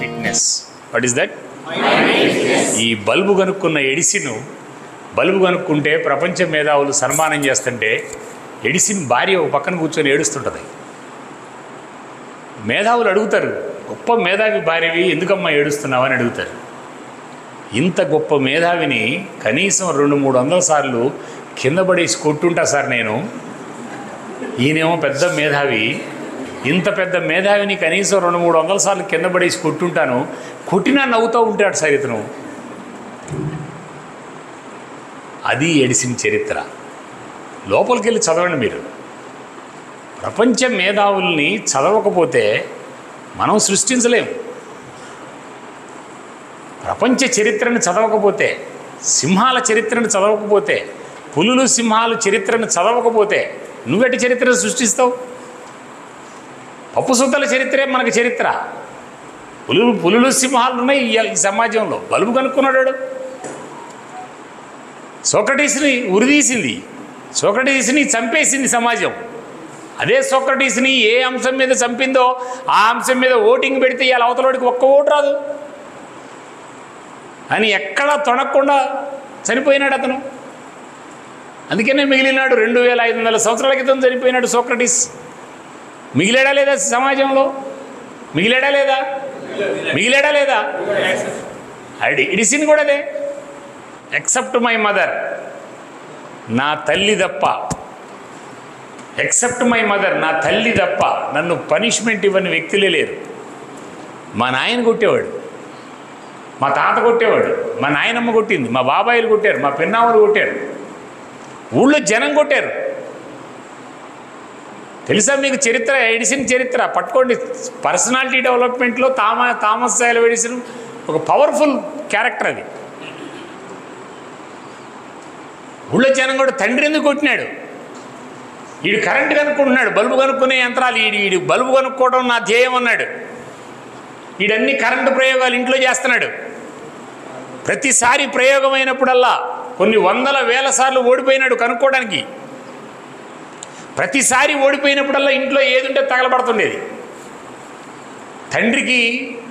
Fitness. What is that? ఈ bulb కనుక్కున్న Edison, bulb కనుక్కుంటే ప్రపంచ మేధావులు సన్మానం చేస్తుంటే ఎడిసిన్ భార్య ఒక పక్కన కూర్చొని ఏడుస్తుంటుంది. మేధావులు అడుగుతారు, గొప్ప మేధావి భార్యవి ఎందుకమ్మా ఏడుస్తున్నావు అని అడుగుతారు. ఇంత గొప్ప మేధావిని కనీసం 200-300 సార్లు కింద పడేసి కొట్టుంటా సార్ నేను. ఈయనేమో పెద్ద మేధావి, ఇంత పెద్ద మేధావిని కనీసం 200-300 సార్లు కింద పడేసి కొట్టుంటాను, కొట్టినా నవ్వుతూ ఉంటాడు సార్ ఇతను. అది ఎడిసిన్ చరిత్ర. లోపలికి వెళ్ళి చదవండి మీరు. ప్రపంచ మేధావుల్ని చదవకపోతే మనం సృష్టించలేము. ప్రపంచ చరిత్రను చదవకపోతే, సింహాల చరిత్రను చదవకపోతే, పులులు సింహాలు చరిత్రను చదవకపోతే నువ్వెట్టి చరిత్రను సృష్టిస్తావు? పప్పుసుద్దల చరిత్రే మనకు చరిత్ర. పులులు సింహాలు ఉన్నాయి ఈ సమాజంలో. బలుబు కనుక్కున్నాడు. సోక్రటీస్ని ఉరిదీసింది, సోక్రటీస్ని చంపేసింది సమాజం. అదే సోక్రటీస్ని ఏ అంశం మీద చంపిందో ఆ అంశం మీద ఓటింగ్ పెడితే ఇవాళ అవతలోడికి ఒక్క ఓటు రాదు అని ఎక్కడా తొణక్కుండా చనిపోయినాడు అతను. అందుకనే మిగిలినాడు. 2500 సంవత్సరాల క్రితం చనిపోయినాడు సోక్రటీస్. మిగిలేడా లేదా సమాజంలో? మిగిలేడా లేదా? మిగిలేడా లేదా? ఎడిసిన్ కూడా అదే. ఎక్సెప్ట్ మై మదర్, నా తల్లి తప్ప, ఎక్సెప్ట్ మై మదర్, నా తల్లి తప్ప నన్ను పనిష్మెంట్ ఇవ్వని వ్యక్తులే లేరు. మా నాయన కొట్టేవాడు, మా తాత కొట్టేవాడు, మా నాయనమ్మ కొట్టింది, మా బాబాయిలు కొట్టారు, మా పిన్నావులు కొట్టారు, ఊళ్ళో జనం కొట్టారు. తెలుసా మీకు చరిత్ర? ఎడిసిన్ చరిత్ర పట్టుకోండి. పర్సనాలిటీ డెవలప్మెంట్లో థామస్ ఆల్వా ఎడిసన్ ఒక పవర్ఫుల్ క్యారెక్టర్. అది ఊళ్ళో జనం కూడా తండ్రి ఎందుకు కొట్టినాడు? వీడు కరెంటు కనుక్కుంటున్నాడు, బల్బు కనుక్కునే యంత్రాలు, వీడు బల్బు కనుక్కోవడం నా ధ్యేయం అన్నాడు. వీడన్ని కరెంటు ప్రయోగాలు ఇంట్లో చేస్తున్నాడు. ప్రతిసారి ప్రయోగం అయినప్పుడల్లా కొన్ని 100,000 సార్లు ఓడిపోయినాడు కనుక్కోవడానికి. ప్రతిసారి ఓడిపోయినప్పుడల్లా ఇంట్లో ఏది ఉంటే తగలబడుతుండేది. తండ్రికి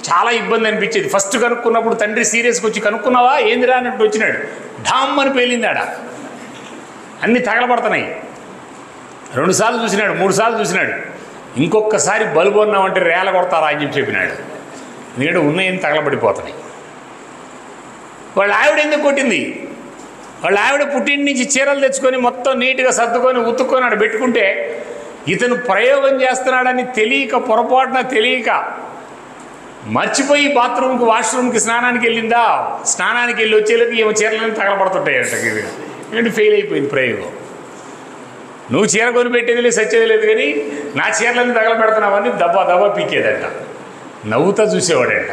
చాలా ఇబ్బంది అనిపించేది. ఫస్ట్ కనుక్కున్నప్పుడు తండ్రి సీరియస్గా వచ్చి, కనుక్కున్నావా ఏందిరా అన్నట్టు వచ్చినాడు. ఢామ్ అని పేలింది ఆడ, అన్నీ తగలబడుతున్నాయి. 2 సార్లు చూసినాడు, 3 సార్లు చూసినాడు. ఇంకొకసారి బల్బు ఉన్నామంటే రేల కొడతారా అని చెప్పినాడు. ఎందుకంటే ఉన్నాయని తగలబడిపోతున్నాయి. వాళ్ళ ఆవిడ ఎందుకు కొట్టింది? వాళ్ళ ఆవిడ పుట్టింటి నుంచి చీరలు తెచ్చుకొని మొత్తం నీట్గా సర్దుకొని ఉతుక్కొని ఆడ పెట్టుకుంటే ఇతను ప్రయోగం చేస్తున్నాడని తెలియక, పొరపాటున తెలియక మర్చిపోయి బాత్రూమ్కి, వాష్రూమ్కి, స్నానానికి వెళ్ళిందా. స్నానానికి వెళ్ళి వచ్చేలోకి ఏమో చీరలని తగలబడుతుంటాయంట. ఎందుకంటే ఫెయిల్ అయిపోయింది ప్రయోగం. నువ్వు చీర కొని పెట్టేది లేదు, సచ్చేది లేదు, కానీ నా చీరలన్నీ తగలబెడుతున్నావని దబ్బా దబ్బా పీకేదంట. నవ్వుతా చూసేవాడంట.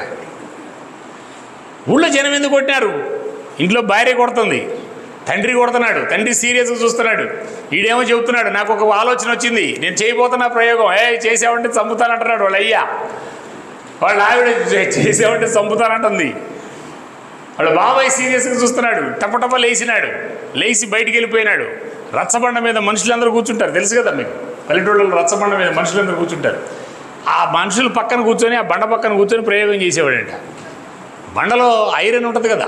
ఊళ్ళో జనం ఎందుకు కొట్టినారు? ఇంట్లో భార్య కొడుతుంది, తండ్రి కొడుతున్నాడు, తండ్రి సీరియస్గా చూస్తున్నాడు. ఈడేమో చెబుతున్నాడు, నాకు ఒక ఆలోచన వచ్చింది, నేను చేయబోతున్నా ప్రయోగం. చేసావంటే చంపుతానంటున్నాడు వాళ్ళ అయ్యా. వాళ్ళ ఆవిడ చేసావంటే చంపుతానంటుంది. వాళ్ళ బాబాయ్ సీరియస్గా చూస్తున్నాడు. టపటప లేచినాడు, లేచి బయటికి వెళ్ళిపోయినాడు. రచ్చబండ మీద మనుషులందరూ కూర్చుంటారు, తెలుసు కదా మీకు. పల్లెటూళ్ళలో రచ్చబండ మీద మనుషులందరూ కూర్చుంటారు. ఆ మనుషులు పక్కన కూర్చొని, ఆ బండ పక్కన కూర్చొని ప్రయోగం చేసేవాడంట. బండలో ఐరన్ ఉంటుంది కదా,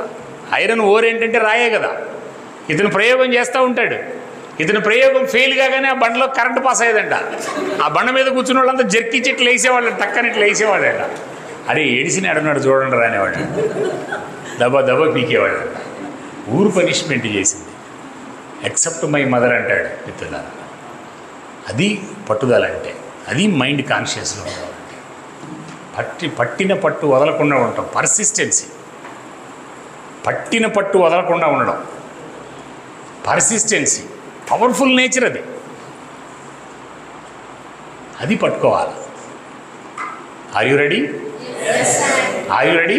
ఐరన్ ఓర్ ఏంటంటే రాయే కదా. ఇతను ప్రయోగం చేస్తూ ఉంటాడు. ఇతను ప్రయోగం ఫెయిల్ కాగానే ఆ బండలో కరెంటు పాస్ అయ్యేదంట. ఆ బండ మీద కూర్చున్న వాళ్ళంతా జర్కి చెట్లు వేసేవాళ్ళు, టక్కని ఇట్లా వేసేవాడంట. అరే ఎడిసిన్ అడున్నాడు చూడండి రానేవాడు, దబా దబా పీకేవాడంట. ఊరు పనిష్మెంట్ చేసింది. ఎక్సెప్ట్ మై మదర్ అంటాడు మిత్రులారా. అది పట్టుదల అంటే, అది మైండ్ కాన్షియస్లో ఉండడం అంటే. పట్టిన పట్టు వదలకుండా ఉండటం, పర్సిస్టెన్సీ. పట్టిన పట్టు వదలకుండా ఉండడం, పర్సిస్టెన్సీ, పవర్ఫుల్ నేచర్ అది. అది పట్టుకోవాలి. Are you ready? Are you ready?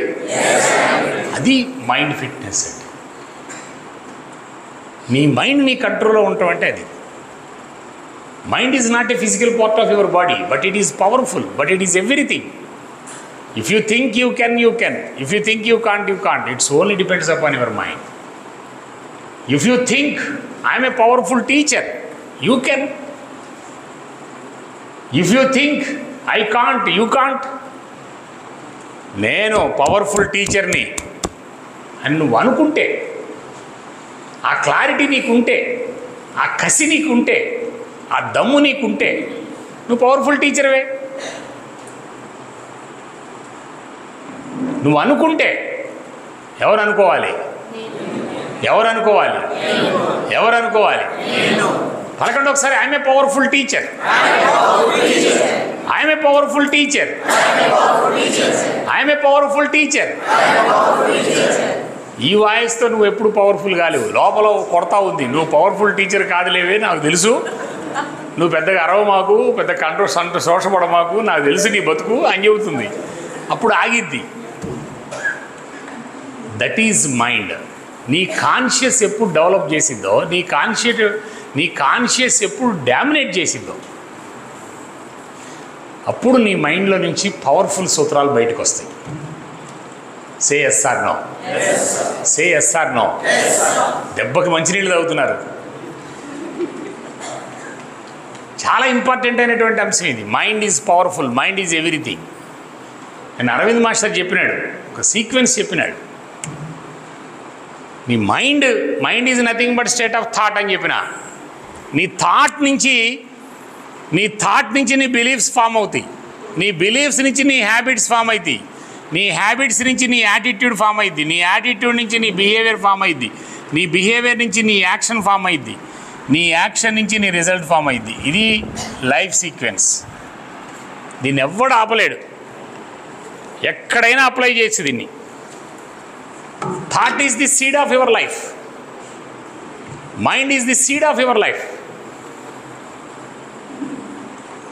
అది మైండ్ ఫిట్నెస్ అంటే. నీ మైండ్ నీ కంట్రోల్లో ఉండటం అంటే అది. Mind is not a physical part of your body, but it is powerful, but it is everything. If you think you can, you can. If you think you can't, you can't. It's only depends upon your mind. If you think I am a powerful teacher, you can. If you think I can't, you can't. నేను powerful టీచర్ని అని నువ్వు అనుకుంటే, ఆ clarity నీకుంటే, ఆ కసి నీకుంటే, ఆ దమ్ము నీకుంటే నువ్వు పవర్ఫుల్ టీచర్వే. నువ్వు అనుకుంటే ఎవరు అనుకోవాలి? ఎవరు అనుకోవాలి? ఎవరు అనుకోవాలి? పలకండి ఒకసారి, I'm a powerful teacher, I'm a powerful teacher, I'm a powerful teacher. ఈ వాయిస్తో నువ్వు ఎప్పుడు పవర్ఫుల్ కాలేవు, లోపల కొడతా ఉంది. నువ్వు పవర్ఫుల్ టీచర్ కాదులేవే, నాకు తెలుసు. నువ్వు పెద్దగా అరవ మాకు, పెద్ద శోషపడ మాకు, నాకు తెలుసు నీ బతుకు అని చెబుతుంది. అప్పుడు ఆగిద్ది. That is mind. నీ కాన్షియస్ ఎప్పుడు డెవలప్ చేసిందో, నీ కాన్షియస్ ఎప్పుడు డామినేట్ చేసిందో, అప్పుడు నీ మైండ్లో నుంచి పవర్ఫుల్ సూత్రాలు బయటకు వస్తాయి. Say yes or no, say yes or no. దెబ్బకి మంచినీళ్ళు తాగుతున్నారు. చాలా ఇంపార్టెంట్ అయినటువంటి అంశం ఇది. Mind is powerful, mind is everything. నేను అరవింద్ మాస్టర్ చెప్పినాడు, ఒక సీక్వెన్స్ చెప్పినాడు. నీ mind is nothing but state of thought అని చెప్పిన. నీ థాట్ నుంచి నీ బిలీఫ్స్ ఫామ్ అవుతాయి, నీ బిలీఫ్స్ నుంచి నీ హ్యాబిట్స్ ఫామ్ అవుతాయి, నీ హ్యాబిట్స్ నుంచి నీ యాటిట్యూడ్ ఫామ్ అయింది, నీ యాటిట్యూడ్ నుంచి నీ బిహేవియర్ ఫామ్ అయింది, నీ బిహేవియర్ నుంచి నీ యాక్షన్ ఫామ్ అయింది, నీ యాక్షన్ నుంచి నీ రిజల్ట్ ఫామ్ అయింది. ఇది లైఫ్ సీక్వెన్స్. దీన్ని ఎవ్వడు ఆపలేడు, ఎక్కడైనా అప్లై చేయొచ్చు దీన్ని. Thought is the seed of your life, mind is the seed of your life.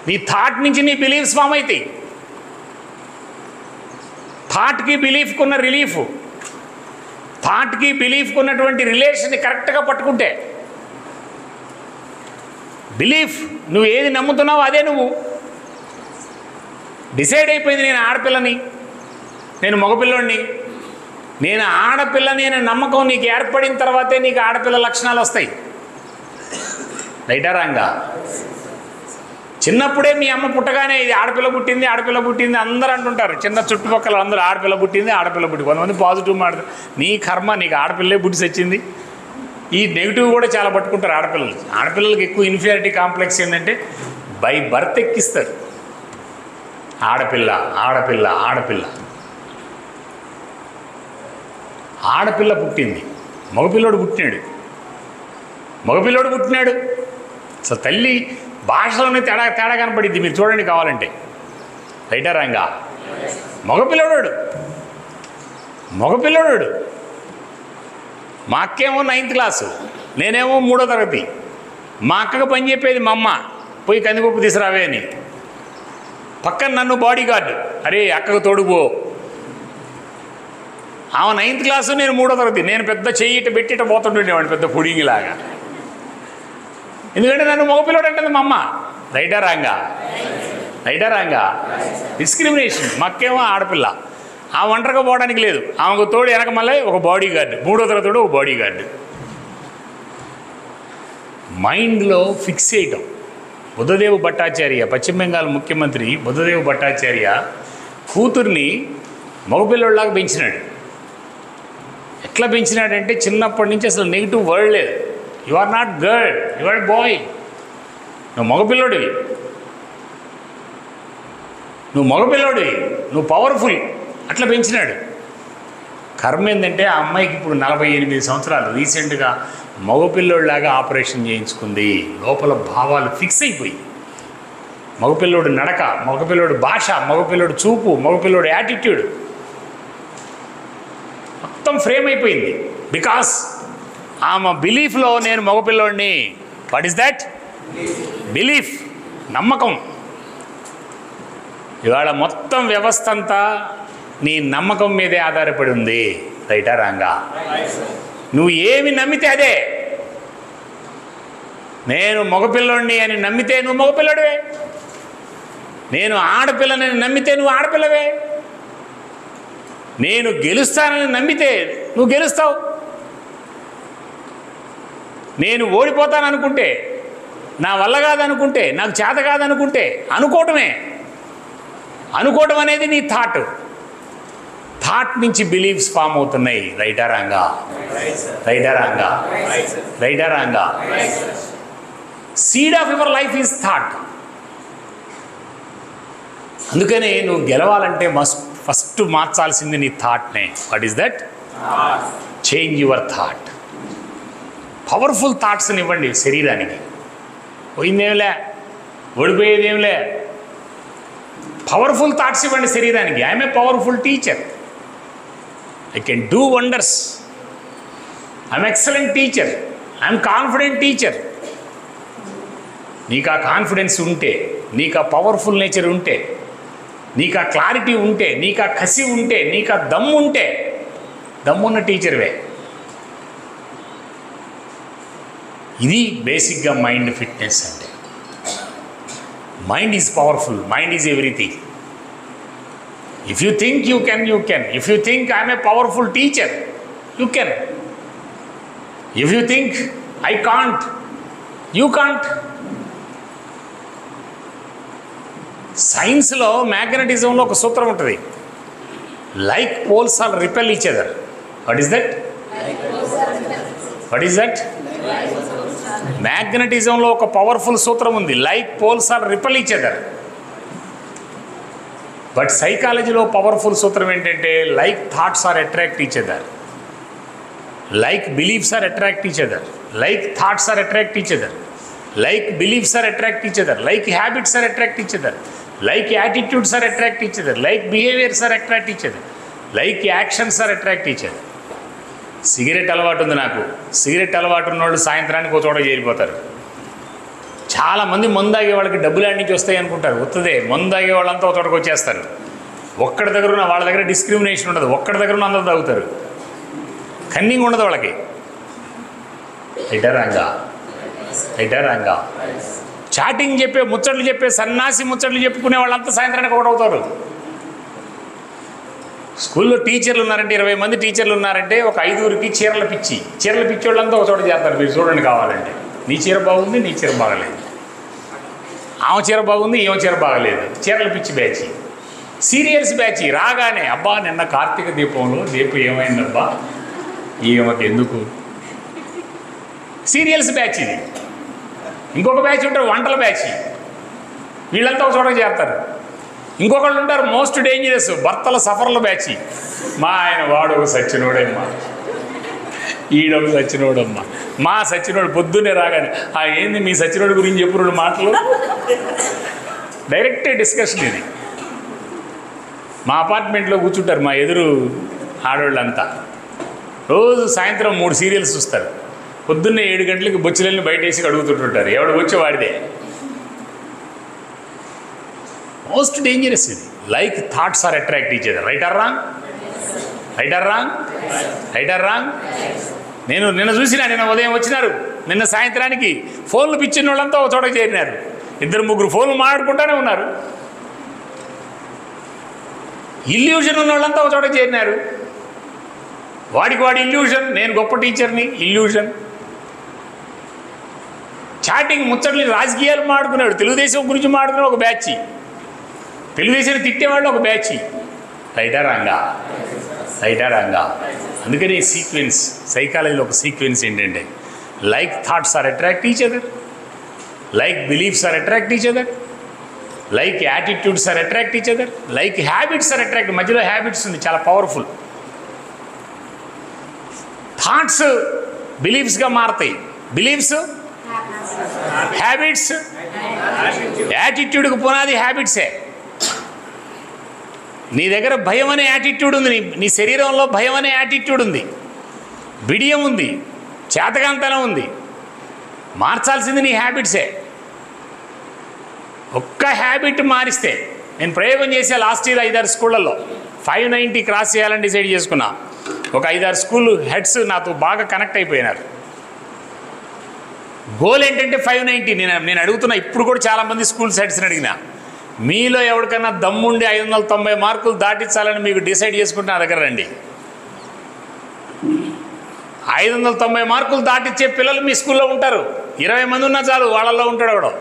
నీ థాట్ నుంచి నీ బిలీఫ్స్ ఫామ్ అవుతాయి. థాట్కి బిలీఫ్కి ఉన్న రిలీఫ్, థాట్కి బిలీఫ్కి ఉన్నటువంటి రిలేషన్ని కరెక్ట్గా పట్టుకుంటే, బిలీఫ్ నువ్వు ఏది నమ్ముతున్నావో అదే నువ్వు. డిసైడ్ అయిపోయింది, నేను ఆడపిల్లని, నేను మగపిల్లోడిని, నేను ఆడపిల్లని అనే నమ్మకం నీకు ఏర్పడిన తర్వాతే నీకు ఆడపిల్ల లక్షణాలు వస్తాయి. రైటా రాంగా? చిన్నప్పుడే మీ అమ్మ పుట్టగానే ఇది ఆడపిల్ల పుట్టింది, ఆడపిల్ల పుట్టింది అందరూ అంటుంటారు. చిన్న చుట్టుపక్కల అందరూ ఆడపిల్ల పుట్టింది, ఆడపిల్ల పుట్టి, కొంతమంది పాజిటివ్ మాట్లాడు. నీ కర్మ, నీకు ఆడపిల్లే పుట్టి వచ్చింది. ఈ నెగిటివ్ కూడా చాలా పట్టుకుంటారు ఆడపిల్లలు. ఆడపిల్లలకి ఎక్కువ ఇన్ఫీరియారిటీ కాంప్లెక్స్ ఏంటంటే బై బర్త్ ఎక్కిస్తారు. ఆడపిల్ల ఆడపిల్ల ఆడపిల్ల ఆడపిల్ల పుట్టింది, మగపిల్లోడు పుట్టినాడు. అసలు తల్లి భాషలోనే తేడా కనపడిద్ది, మీరు చూడండి కావాలంటే. రైటా రాంగా? మగపిల్లడు. మా అక్కేమో 9th క్లాసు, నేనేమో 3వ తరగతి. మా అక్కకు పని చెప్పేది మా అమ్మ, పోయి కందిపప్పు తీసుకురావే అని. పక్కన నన్ను బాడీ గార్డు, అరే అక్కకు తోడుపో. ఆమె 9th క్లాసు, నేను 3వ తరగతి. నేను పెద్ద చెయ్యిట పెట్టిట పోతుండేవాడిని, పెద్ద పుడింగిలాగా. ఎందుకంటే నన్ను మగపిల్లడు అంటుంది మా అమ్మ. రైటా రాంగా? డిస్క్రిమినేషన్. మక్కేమో ఆడపిల్ల, ఆ ఒంటరిగా పోవడానికి లేదు, ఆమెకు తోడు వెనక మళ్ళీ ఒక బాడీ గార్డు, 3వ తరగతి ఒక బాడీ గార్డు. మైండ్లో ఫిక్స్ చేయటం. బుద్ధదేవ్ భట్టాచార్య, పశ్చిమ బెంగాల్ ముఖ్యమంత్రి బుద్ధదేవ్ భట్టాచార్య కూతుర్ని మగపిల్లలాగా పెంచినాడు. ఎట్లా పెంచినాడంటే చిన్నప్పటి నుంచి అసలు నెగిటివ్ వర్డ్ లేదు. You are not girl, you are boy, నువ్వు మగపిల్లోడివి, నువ్వు పవర్ఫుల్, అట్లా పెంచినాడు. కర్మ ఏంటంటే ఆ అమ్మాయికి ఇప్పుడు 48 సంవత్సరాలు. రీసెంట్గా మగపిల్లోడిలాగా ఆపరేషన్ చేయించుకుంది. లోపల భావాలు ఫిక్స్ అయిపోయి, మగపిల్లోడు నడక, మగపిల్లోడు భాష, మగపిల్లోడు చూపు, మగపిల్లోడు యాటిట్యూడ్ మొత్తం ఫ్రేమ్ అయిపోయింది. బికాస్ ఆమె బిలీఫ్లో నేను మగపిల్లోడిని. What is that? బిలీఫ్, నమ్మకం. ఇవాళ మొత్తం వ్యవస్థ అంతా నీ నమ్మకం మీదే ఆధారపడి ఉంది. రైటా రాంగా? నువ్వు ఏమి నమ్మితే అదే. నేను మగపిల్లోడిని అని నమ్మితే నువ్వు మగపిల్లడివే, నేను ఆడపిల్లని నమ్మితే నువ్వు ఆడపిల్లవే, నేను గెలుస్తానని నమ్మితే నువ్వు గెలుస్తావు, నేను ఓడిపోతాననుకుంటే, నా వల్ల కాదనుకుంటే, నాకు చేత కాదనుకుంటే అనుకోవటం అనేది నీ థాట్. థాట్ నుంచి బిలీఫ్స్ ఫామ్ అవుతున్నాయి. రైటా రాంగా? రైటా రాంగా? రైటా రాంగా? Seed of your life is thought. అందుకని నువ్వు గెలవాలంటే ఫస్ట్ మార్చాల్సింది నీ థాట్నే. What is that? Change your thought. Powerful థాట్స్ని ఇవ్వండి శరీరానికి. పోయిందేంలే, ఓడిపోయేదేంలే, పవర్ఫుల్ థాట్స్ ఇవ్వండి శరీరానికి. I'm a powerful teacher, I can do wonders, I'm excellent teacher, I'm confident teacher. నీకు ఆ కాన్ఫిడెన్స్ ఉంటే, నీకు ఆ పవర్ఫుల్ నేచర్ ఉంటే, నీకు ఆ క్లారిటీ ఉంటే, నీకు ఆ కసి ఉంటే, నీకు ఆ దమ్ము ఉంటే, దమ్మున్న టీచర్వే. ఇది బేసిక్గా మైండ్ ఫిట్నెస్ అంటే. Mind is powerful, mind is everything. If you think you can, you can. If you think I'm a powerful teacher, you can. If you think I can't, you can't. సైన్స్లో మ్యాగ్నెటిజంలో ఒక సూత్రం ఉంటుంది, like poles are repel each other. What is that? What is that? మ్యాగ్నెటిజంలో ఒక powerful సూత్రం ఉంది, like poles are repel each other. But సైకాలజీలో పవర్ఫుల్ సూత్రం ఏంటంటే like thoughts are attract each other, like beliefs are attract each other, like thoughts are attract each other, like beliefs are attract each other, like habits are attract each other, like attitudes are attract each other, like behaviors are attract each other, like actions are attract each other. Cigarette అలవాటు ఉంది నాకు. Cigarette అలవాటు ఉన్నవాళ్ళు సాయంత్రానికి ఒక చోట చేరిపోతారు. చాలామంది మందు తాగే వాళ్ళకి డబ్బులు ఆడి నుంచి వస్తాయి అనుకుంటారు. వస్తుంది. మందు తాగే వాళ్ళంతా ఒక చోటకు వచ్చేస్తారు. ఒక్కడి దగ్గర ఉన్న వాళ్ళ దగ్గర డిస్క్రిమినేషన్ ఉండదు. ఒక్కడి దగ్గర ఉన్న అందరూ తాగుతారు. కన్నింగ్ ఉండదు వాళ్ళకి. ఇటరంగా ఇటరంగా చాటింగ్ చెప్పే, ముచ్చట్లు చెప్పే, సన్నాసి ముచ్చట్లు చెప్పుకునే వాళ్ళంతా సాయంత్రానికి ఒకటవుతారు. స్కూల్లో టీచర్లు ఉన్నారంటే, 20 మంది టీచర్లు ఉన్నారంటే ఒక 5గురికి చీరల పిచ్చి వాళ్ళంతా ఒక చోట చేస్తారు. మీరు చూడండి కావాలంటే. నీ చీర బాగుంది, నీ చీర బాగలేదు, ఆమె చీర బాగుంది, ఈమె చీర బాగలేదు. చీరల పిచ్చి బ్యాచ్, సీరియల్స్ బ్యాచ్. రాగానే అబ్బా నిన్న కార్తీక దీపంలో దీపం ఏమైందబ్బా, ఈమెకి ఎందుకు? సీరియల్స్ బ్యాచ్ ఇది. ఇంకొక బ్యాచ్ ఉంటారు వంటల బ్యాచ్, వీళ్ళంతా ఒక చోట చేస్తారు. ఇంకొకళ్ళు ఉంటారు మోస్ట్ డేంజరస్ భర్తల సఫర్ల బ్యాచ్. మా ఆయన వాడు ఒక సచ్చినోడమ్మా, ఈడొక సచ్చినోడమ్మా. మా సచ్చినోడు పొద్దున్నే రాగానే ఏంది మీ సచ్చినోడు గురించి చెప్పు 2 మాటలు. డైరెక్ట్ డిస్కషన్ ఇది. మా అపార్ట్మెంట్లో కూర్చుంటారు మా ఎదురు ఆడవాళ్ళంతా. రోజు సాయంత్రం 3 సీరియల్స్ చూస్తారు. పొద్దున్నే 7 గంటలకి బొచ్చులన్నీ బయట వేసి అడుగుతుంటుంటారు. ఎవడు వచ్చి వాడిదే. మోస్ట్ డేంజరస్ ఇది. Like thoughts are attract each other. Right or wrong? Right or wrong? Right or wrong? నేను నిన్న చూసినా, నిన్న ఉదయం వచ్చినారు, నిన్న సాయంత్రానికి ఫోన్లు పిచ్చిన వాళ్ళంతా ఒక చోట చేరినారు. 2-3 ఫోన్లు మాట్లాడుకుంటూనే ఉన్నారు. ఇల్యూషన్ ఉన్న వాళ్ళంతా ఒక చోట చేరినారు. వాడికి వాడి ఇల్యూషన్, నేను గొప్ప టీచర్ని ఇల్యూషన్. చాటింగ్ ముచ్చట్లు, రాజకీయాలు మాడుకున్నాడు, తెలుగుదేశం గురించి మాడుకునే ఒక బ్యాచ్, తెలుగుదేశాన్ని తిట్టేవాళ్ళు ఒక బ్యాచ్. రైటా రాంగా? రైటా రాంగా? అందుకని సీక్వెన్స్, సైకాలజీలో ఒక సీక్వెన్స్ ఏంటంటే like thoughts are attract each other, like beliefs are attract each other, like attitudes are attract each other, like habits are attract. మధ్యలో హ్యాబిట్స్ ఉంది, చాలా పవర్ఫుల్. థాట్స్ బిలీఫ్స్గా మారుతాయి, బిలీఫ్స్ హ్యాబిట్స్, యాటిట్యూడ్కి పునాది హ్యాబిట్సే. నీ దగ్గర భయం అనే యాటిట్యూడ్ ఉంది, నీ శరీరంలో భయం అనే యాటిట్యూడ్ ఉంది, బిడియం ఉంది, చేతకాంతనం ఉంది. మార్చాల్సింది నీ హ్యాబిట్సే. ఒక్క హ్యాబిట్ మారిస్తే, నేను ప్రయోగం చేసే లాస్ట్ ఇయర్ 5-6 స్కూళ్ళల్లో 590 క్రాస్ చేయాలని డిసైడ్ చేసుకున్నా. ఒక 5-6 స్కూల్ హెడ్స్ నాతో బాగా కనెక్ట్ అయిపోయినారు. గోల్ ఏంటంటే 590. నేను అడుగుతున్నా, ఇప్పుడు కూడా చాలామంది స్కూల్స్ హెడ్స్ని అడిగినా, మీలో ఎవరికైనా దమ్ముండి 590 మార్కులు దాటించాలని మీకు డిసైడ్ చేసుకుంటే నా దగ్గర రండి. 590 మార్కులు దాటిచ్చే పిల్లలు మీ స్కూల్లో ఉంటారు. 20 మంది ఉన్నా చాలు, వాళ్ళల్లో ఉంటాడు ఎవడో.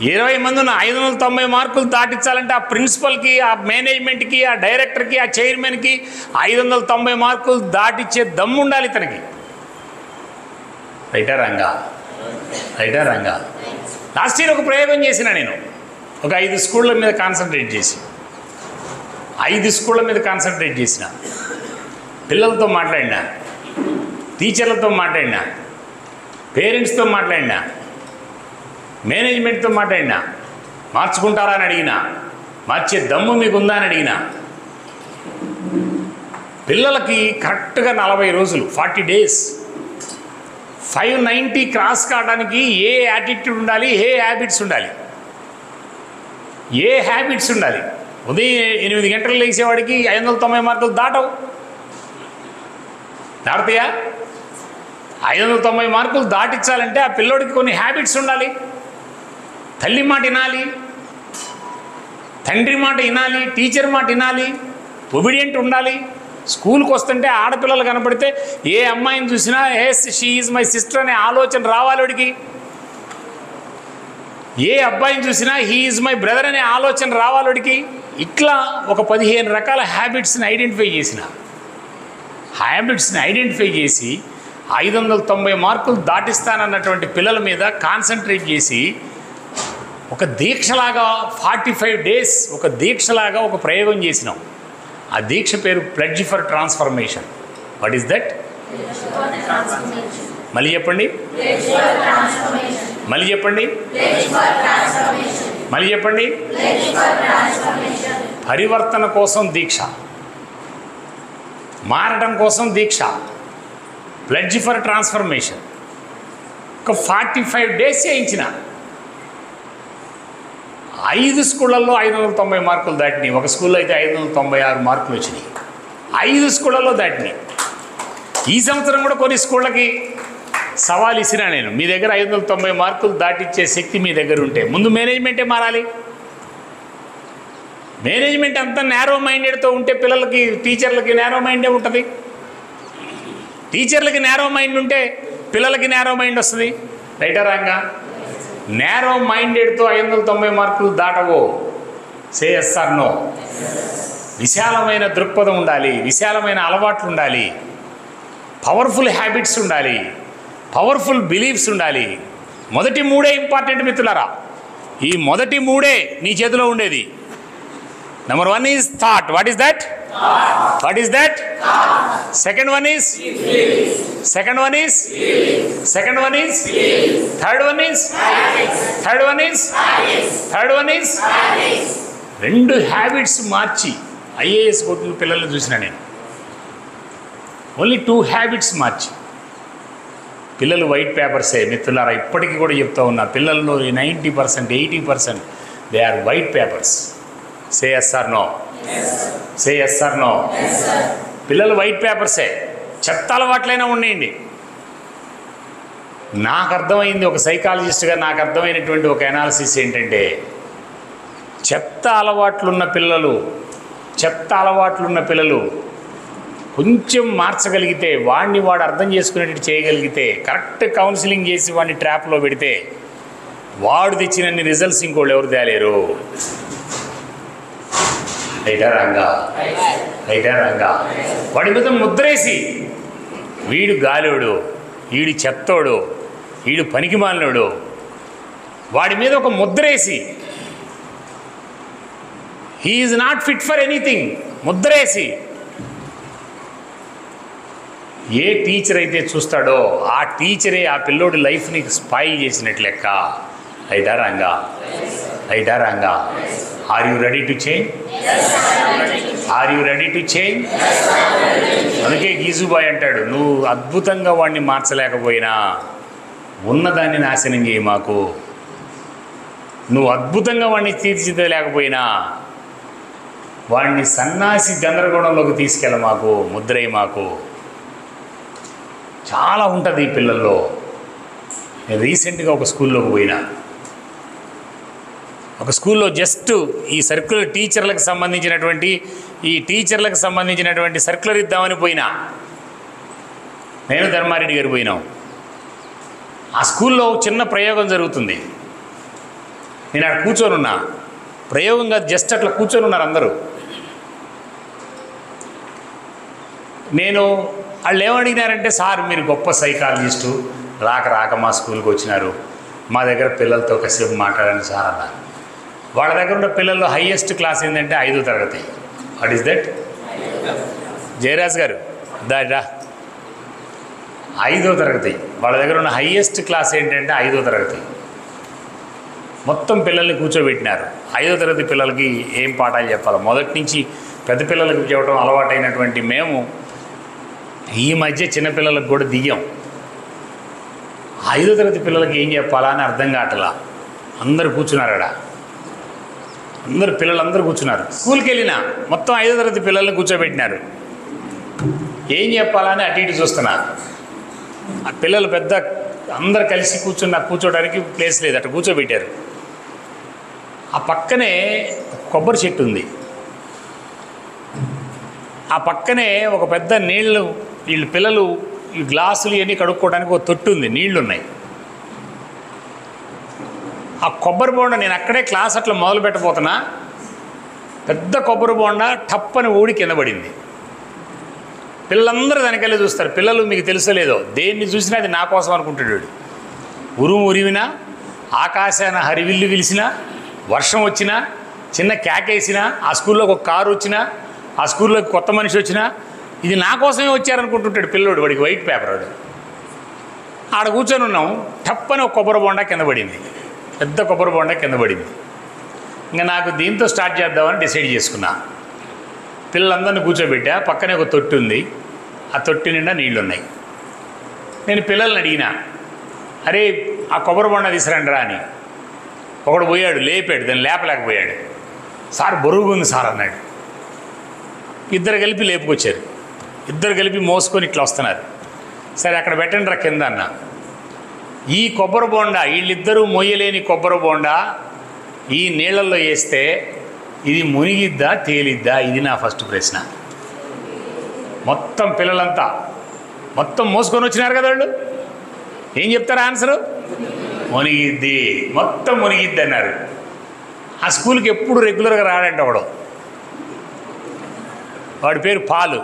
20 మంది ఉన్న 590 మార్కులు దాటించాలంటే ఆ ప్రిన్సిపల్కి, ఆ మేనేజ్మెంట్కి, ఆ డైరెక్టర్కి, ఆ చైర్మన్కి 590 మార్కులు దాటిచ్చే దమ్ము ఉండాలి ఇతనికి. రైటా రంగా? రైటా రంగా? లాస్ట్ ఇయర్ ఒక ప్రయోగం చేసిన నేను. ఒక 5 స్కూళ్ళ మీద కాన్సన్ట్రేట్ చేసి 5 స్కూళ్ళ మీద కాన్సన్ట్రేట్ చేసిన. పిల్లలతో మాట్లాడినా, టీచర్లతో మాట్లాడినా, పేరెంట్స్తో మాట్లాడినా, మేనేజ్మెంట్తో మాట్లాడినా. మార్చుకుంటారా అని అడిగినా, మార్చే దమ్ము మీకు ఉందా అని అడిగినా. పిల్లలకి కరెక్ట్గా 40 రోజులు, 40 days 590 క్రాస్ కావడానికి ఏ యాటిట్యూడ్ ఉండాలి, ఏ హ్యాబిట్స్ ఉండాలి, ఏ హ్యాబిట్స్ ఉండాలి. ఉదయం 8 గంటలు లేచేవాడికి 590 మార్కులు దాటవు. దాటుతాయా? 590 మార్కులు దాటించాలంటే ఆ పిల్లోడికి కొన్ని హ్యాబిట్స్ ఉండాలి. తల్లి మాట వినాలి, తండ్రి మాట వినాలి, టీచర్ మాట వినాలి, ఒబిడియంట్ ఉండాలి. స్కూల్కి వస్తుంటే ఆడపిల్లలు కనపడితే ఏ అమ్మాయిని చూసినా yes she is my sister అనే ఆలోచన రావాలి వాడికి. ఏ అబ్బాయిని చూసినా హీ ఈజ్ మై బ్రదర్ అనే ఆలోచన రావాలి వాడికి. ఇట్లా ఒక 15 రకాల హ్యాబిట్స్ని ఐడెంటిఫై చేసి 590 మార్కులు దాటిస్తానన్నటువంటి పిల్లల మీద కాన్సన్ట్రేట్ చేసి ఒక దీక్షలాగా 45 days ఒక దీక్షలాగా ఒక ప్రయోగం చేసినాం. ఆ దీక్ష పేరు pledge for transformation. What is that? మళ్ళీ చెప్పండి, మళ్ళీ చెప్పండి, మళ్ళీ చెప్పండి. పరివర్తన కోసం దీక్ష, మారడం కోసం దీక్ష, ప్లెడ్జ్ ఫర్ ట్రాన్స్ఫర్మేషన్. ఒక 45 days చేయించిన. 5 స్కూళ్ళల్లో 590 మార్కులు దాటినాయి. ఒక స్కూల్లో అయితే 596 మార్కులు వచ్చినాయి. 5 స్కూళ్ళల్లో దాటినాయి. ఈ సంవత్సరం కూడా కొన్ని స్కూళ్ళకి సవాల్ ఇసినా నేను. మీ దగ్గర 590 మార్కులు దాటిచ్చే శక్తి మీ దగ్గర ఉంటే ముందు మేనేజ్మెంటే మారాలి. మేనేజ్మెంట్ అంతా నేరో మైండెడ్తో ఉంటే పిల్లలకి, టీచర్లకి నేరో మైండే ఉంటుంది. టీచర్లకి నేరో మైండ్ ఉంటే పిల్లలకి నేరో మైండ్ వస్తుంది. రైటా రాంగా? నేరో మైండెడ్తో 590 మార్కులు దాటవో. Say yes or no. విశాలమైన దృక్పథం ఉండాలి, విశాలమైన అలవాట్లు ఉండాలి, పవర్ఫుల్ హ్యాబిట్స్ ఉండాలి, పవర్ఫుల్ బిలీఫ్స్ ఉండాలి. మొదటి 3 ఇంపార్టెంట్ మిత్రులారా. ఈ మొదటి 3 నీ చేతిలో ఉండేది. Number 1 is thought. What is that? What is that? Second one is? Second one is? Second one is? Third one is? Third one is? Third one is? 2 habits March IAS కొట్టిన పిల్లలు చూసిన నేను. ఓన్లీ 2 హ్యాబిట్స్ మార్చి. పిల్లలు white పేపర్సే మిత్రులారా. ఇప్పటికీ కూడా చెప్తా ఉన్నా, పిల్లల్లో 90%, 80% they are white papers. Say yes or no? Say yes or no? పిల్లలు వైట్ పేపర్సే. చెత్త అలవాట్లైనా ఉండేయండి. నాకు అర్థమైంది, ఒక సైకాలజిస్ట్గా నాకు అర్థమైనటువంటి ఒక అనాలిసిస్ ఏంటంటే, చెత్త అలవాట్లున్న పిల్లలు కొంచెం మార్చగలిగితే, వాడిని వాడు అర్థం చేసుకునేటట్టు చేయగలిగితే, కరెక్ట్ కౌన్సిలింగ్ చేసి వాడిని ట్రాప్లో పెడితే, వాడు తెచ్చినన్ని రిజల్ట్స్ ఇంకోళ్ళు ఎవరు తేలేరు. రైటా రాంగా? రైటా రాంగా? వాడి మీద ముద్రేసి, వీడు గాలోడు, వీడు చెత్తోడు, వీడు పనికిమాలినోడు, వాడి మీద ఒక ముద్రేసి, he is not fit for anything ముద్రేసి, ఏ టీచర్ అయితే చూస్తాడో ఆ టీచరే ఆ పిల్లోడి లైఫ్ని స్పాయిల్ చేసినట్లు లెక్క. రైటా రాంగా? రైటా రాంగా? Are you ready to change? Are you ready to change? అందుకే గీజుబాయ్ అంటాడు, నువ్వు అద్భుతంగా వాడిని మార్చలేకపోయినా ఉన్నదాన్ని నాశనం చేయి మాకు. నువ్వు అద్భుతంగా వాడిని తీర్చిదిద్దలేకపోయినా వాడిని సన్నాసి గందరగోళంలోకి తీసుకెళ్ళ మాకు, ముద్రై మాకు. చాలా ఉంటుంది ఈ పిల్లల్లో. నేను రీసెంట్గా ఒక స్కూల్లోకి పోయినా. ఒక స్కూల్లో జస్ట్ ఈ సర్క్యులర్ టీచర్లకు సంబంధించినటువంటి సర్క్యులర్ ఇద్దామని పోయినా. నేను ధర్మారెడ్డి గారు పోయినాం. ఆ స్కూల్లో చిన్న ప్రయోగం జరుగుతుంది. నేను అక్కడ కూర్చొని ఉన్నా, ప్రయోగంగా జస్ట్ అట్లా కూర్చొని ఉన్నారు అందరూ. నేను వాళ్ళు ఏమడిగినారంటే, సార్ మీరు గొప్ప సైకాలజిస్టు, రాక మా స్కూల్కి వచ్చినారు, మా దగ్గర పిల్లలతో కాసేపు మాట్లాడండి సార్ అన్నారు. వాళ్ళ దగ్గర ఉన్న పిల్లల్లో హయ్యెస్ట్ క్లాస్ ఏంటంటే 5వ తరగతి. What is that? జయరాజ్ గారు దాటా 5వ తరగతి. వాళ్ళ దగ్గర ఉన్న హయ్యెస్ట్ క్లాస్ ఏంటంటే 5వ తరగతి. మొత్తం పిల్లల్ని కూర్చోబెట్టినారు. 5వ తరగతి పిల్లలకి ఏం పాఠాలు చెప్పాలి, మొదటి నుంచి పెద్ద పిల్లలకు చెప్పడం అలవాటైనటువంటి మేము ఈ మధ్య చిన్నపిల్లలకు కూడా దిగాం. 5వ తరగతి పిల్లలకి ఏం చెప్పాలా అని అర్థం కావట్లా. అందరు కూర్చున్నారు అక్కడ, పిల్లలందరూ కూర్చున్నారు. స్కూల్కి వెళ్ళినా మొత్తం 5వ తరగతి పిల్లల్ని కూర్చోబెట్టినారు. ఏం చెప్పాలని అటు ఇటు చూస్తున్నా. ఆ పిల్లలు పెద్ద అందరు కలిసి కూర్చోడానికి ప్లేస్ లేదు, అటు కూర్చోబెట్టారు. ఆ పక్కనే కొబ్బరి చెట్టు ఉంది. ఆ పక్కనే ఒక పెద్ద వీళ్ళు పిల్లలు ఈ గ్లాసులు ఇవన్నీ కడుక్కోవడానికి ఒక తొట్టు ఉంది, నీళ్లు ఉన్నాయి. ఆ కొబ్బరి బోండ నేను అక్కడే క్లాస్ అట్లా మొదలు పెట్టబోతున్నా, పెద్ద కొబ్బరి బోండ టప్పని ఊడి కింద పడింది. పిల్లలందరూ దానికెళ్ళి చూస్తారు. పిల్లలు మీకు తెలుసలేదో, దేన్ని చూసినా అది నా కోసం అనుకుంటాడు. ఉరుము ఉరివినా, ఆకాశాన హరివిల్లు విలిసినా, వర్షం వచ్చినా, చిన్న కేకేసినా, ఆ స్కూల్లోకి ఒక కారు వచ్చినా, ఆ స్కూల్లోకి కొత్త మనిషి వచ్చినా, ఇది నా కోసమే వచ్చారనుకుంటుంటాడు పిల్లోడు. వాడికి వైట్ పేపర్. వాడు ఆడ కూర్చొని ఉన్నాం, టప్పని ఒక కొబ్బరి బోండా కింద పడింది, పెద్ద కొబ్బరి బోండా కింద పడింది. ఇంకా నాకు దీంతో స్టార్ట్ చేద్దామని డిసైడ్ చేసుకున్నా. పిల్లలందరినీ కూర్చోబెట్టా, పక్కనే ఒక తొట్టి ఉంది, ఆ తొట్టి నిండా నీళ్ళు ఉన్నాయి. నేను పిల్లల్ని అడిగినా, అరే ఆ కొబ్బరి బొండ తీసుకురండి రా అని. ఒకడు పోయాడు, లేపాడు, దాన్ని లేపలేకపోయాడు. సార్ బరువుగా ఉంది సార్ అన్నాడు. ఇద్దరు కలిపి లేపుకొచ్చారు, ఇద్దరు కలిపి మోసుకొని ఇట్లా వస్తున్నారు. సరే అక్కడ పెట్టండి రా కింద అన్న. ఈ కొబ్బరి బొండ, వీళ్ళిద్దరూ మొయ్యలేని కొబ్బరి బొండ ఈ నీళ్ళల్లో వేస్తే ఇది మునిగిద్దా తేలిద్దా? ఇది నా ఫస్ట్ ప్రశ్న. మొత్తం పిల్లలంతా మొత్తం మోసుకొని వచ్చినారు కదా, వాళ్ళు ఏం చెప్తారు ఆన్సరు? మునిగిద్ది, మొత్తం మునిగిద్ది అన్నారు. ఆ స్కూల్కి ఎప్పుడు రెగ్యులర్గా రాడంట ఒకడు, వాడి పేరు పాలు.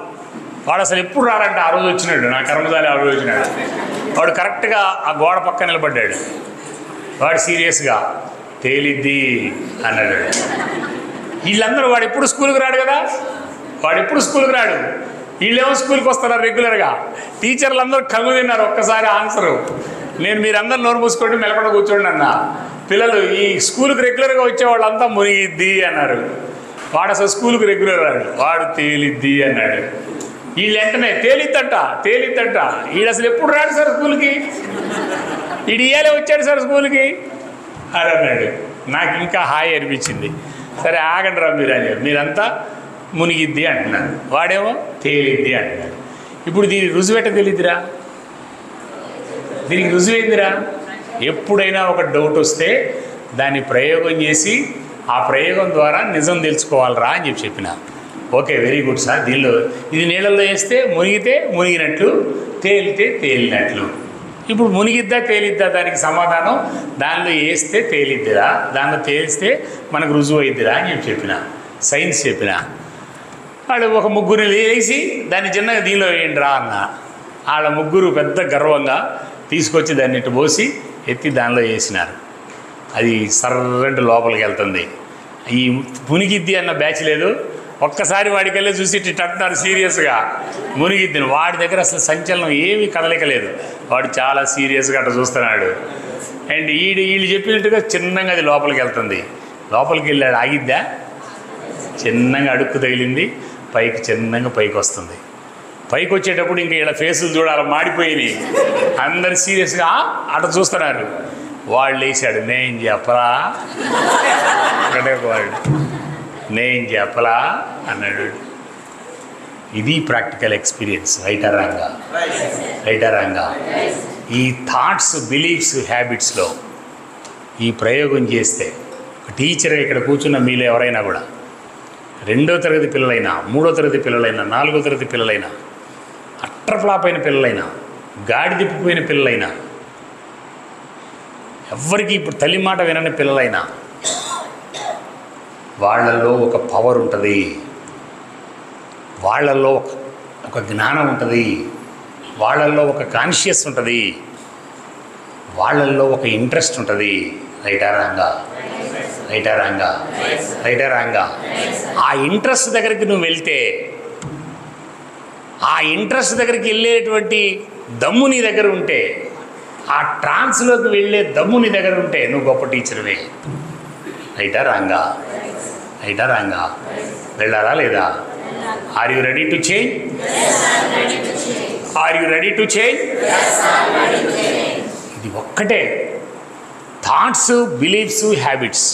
వాడు అసలు ఎప్పుడు రాడంట. ఆ రోజు వచ్చినాడు, నా కర్మజాలి ఆ రోజు వచ్చినాడు. వాడు కరెక్ట్గా ఆ గోడ పక్క నిలబడ్డాడు. వాడు సీరియస్గా తేలిద్ది అన్నాడు. వీళ్ళందరూ వాడు ఎప్పుడు స్కూల్కి రాడు కదా, వాడు ఎప్పుడు స్కూల్కి రాడు, వీళ్ళేమో స్కూల్కి వస్తున్నారు రెగ్యులర్గా. టీచర్లు అందరూ కళ్ళు తిన్నారు ఒక్కసారి ఆన్సరు. నేను మీరందరూ నోరు మూసుకోండి, మెలకుండా కూర్చోండి అన్న. పిల్లలు ఈ స్కూల్కి రెగ్యులర్గా వచ్చే వాళ్ళంతా మునిగిద్ది అన్నారు. వాడు అసలు స్కూల్కి రెగ్యులర్ రాడు, వాడు తేలిద్ది అన్నాడు. వీళ్ళు వెంటనే తేలిద్దంట. వీడు అసలు ఎప్పుడు రాడు సార్ స్కూల్కి, వీడు ఇయ్యాలే వచ్చాడు సార్ స్కూల్కి అని అన్నాడు. నాకు ఇంకా హాయి అనిపించింది. సరే ఆగండి రా మీరు అని, మీరంతా మునిగిద్ది అంటున్నారు, వాడేమో తేలిద్ది అంటున్నాడు. ఇప్పుడు దీనికి రుజువెట్ట తెలియదురా, దీనికి రుజువైందిరా. ఎప్పుడైనా ఒక డౌట్ వస్తే దాన్ని ప్రయోగం చేసి ఆ ప్రయోగం ద్వారా నిజం తెలుసుకోవాలరా అని చెప్పిన. ఓకే వెరీ గుడ్ సార్, దీనిలో ఇది నీళ్ళల్లో వేస్తే మునిగితే మునిగినట్లు, తేలితే తేలినట్లు. ఇప్పుడు మునిగిద్దా తేలిద్దా దానికి సమాధానం, దానిలో వేస్తే తేలిద్దిరా, దానిలో తేలిస్తే మనకు రుజువు అయిద్దిరా అని చెప్పిన. సైన్స్ చెప్పిన. వాళ్ళు ఒక ముగ్గురిని వేసి దాన్ని చిన్నగా దీనిలో వేయండి రా అన్న. వాళ్ళ ముగ్గురు పెద్ద గర్వంగా తీసుకొచ్చి దాన్ని ఇటు పోసి ఎత్తి దానిలో వేసినారు. అది సర్రంటి లోపలికి వెళ్తుంది. ఈ మునిగిద్ది అన్న బ్యాచ్ లేదు, ఒక్కసారి వాడికి వెళ్ళి చూసి ఇటు అంటున్నారు సీరియస్గా మునిగిద్దిని. వాడి దగ్గర అసలు సంచలనం ఏమీ కదలికలేదు, వాడు చాలా సీరియస్గా అట్లా చూస్తున్నాడు. అండ్ వీళ్ళు చెప్పినట్టుగా చిన్నగా అది లోపలికి వెళ్తుంది. లోపలికి వెళ్ళాడు, ఆగిద్దా? చిన్నగా అడుక్కు తగిలింది, పైకి చిన్నగా పైకి వస్తుంది. పైకి వచ్చేటప్పుడు ఇంకా ఇలా ఫేసులు చూడాలి, మాడిపోయినాయి. అందరు సీరియస్గా అట్లా చూస్తున్నారు. వాళ్ళు వేసాడు, నేను చెప్పరా ఒకటే వాడు, నేను చెప్పలా అన్నాడు. ఇది ప్రాక్టికల్ ఎక్స్పీరియన్స్. రైటా రాంగా? ఈ థాట్స్, బిలీఫ్స్, హ్యాబిట్స్లో ఈ ప్రయోగం చేస్తే టీచర్ ఇక్కడ కూర్చున్న మీలో ఎవరైనా కూడా 2వ తరగతి పిల్లలైనా, 3వ తరగతి పిల్లలైనా, 4వ తరగతి పిల్లలైనా, అట్టర్ ఫ్లాప్ అయిన పిల్లలైనా, గాడి తిప్పిపోయిన పిల్లలైనా, ఎవ్వరికి ఇప్పుడు తల్లి మాట వినని పిల్లలైనా వాళ్ళల్లో ఒక పవర్ ఉంటుంది, వాళ్ళల్లో ఒక జ్ఞానం ఉంటుంది, వాళ్ళల్లో ఒక కాన్షియస్ ఉంటుంది, వాళ్ళల్లో ఒక ఇంట్రెస్ట్ ఉంటుంది. రైటా రాంగా? రైటా రాంగా? రైటా రాంగా? ఆ ఇంట్రెస్ట్ దగ్గరికి నువ్వు వెళ్తే, ఆ ఇంట్రెస్ట్ దగ్గరికి వెళ్ళేటువంటి దమ్ము నీ దగ్గర ఉంటే, ఆ ట్రాన్స్లోకి వెళ్ళే దమ్ము నీ దగ్గర ఉంటే నువ్వు గొప్ప టీచర్వే. రైటా రాంగా? రైటా రాంగా? వెళ్ళాలా లేదా? Are you ready to change? Are you ready to change? ఇది ఒక్కటే. Thoughts, beliefs, habits.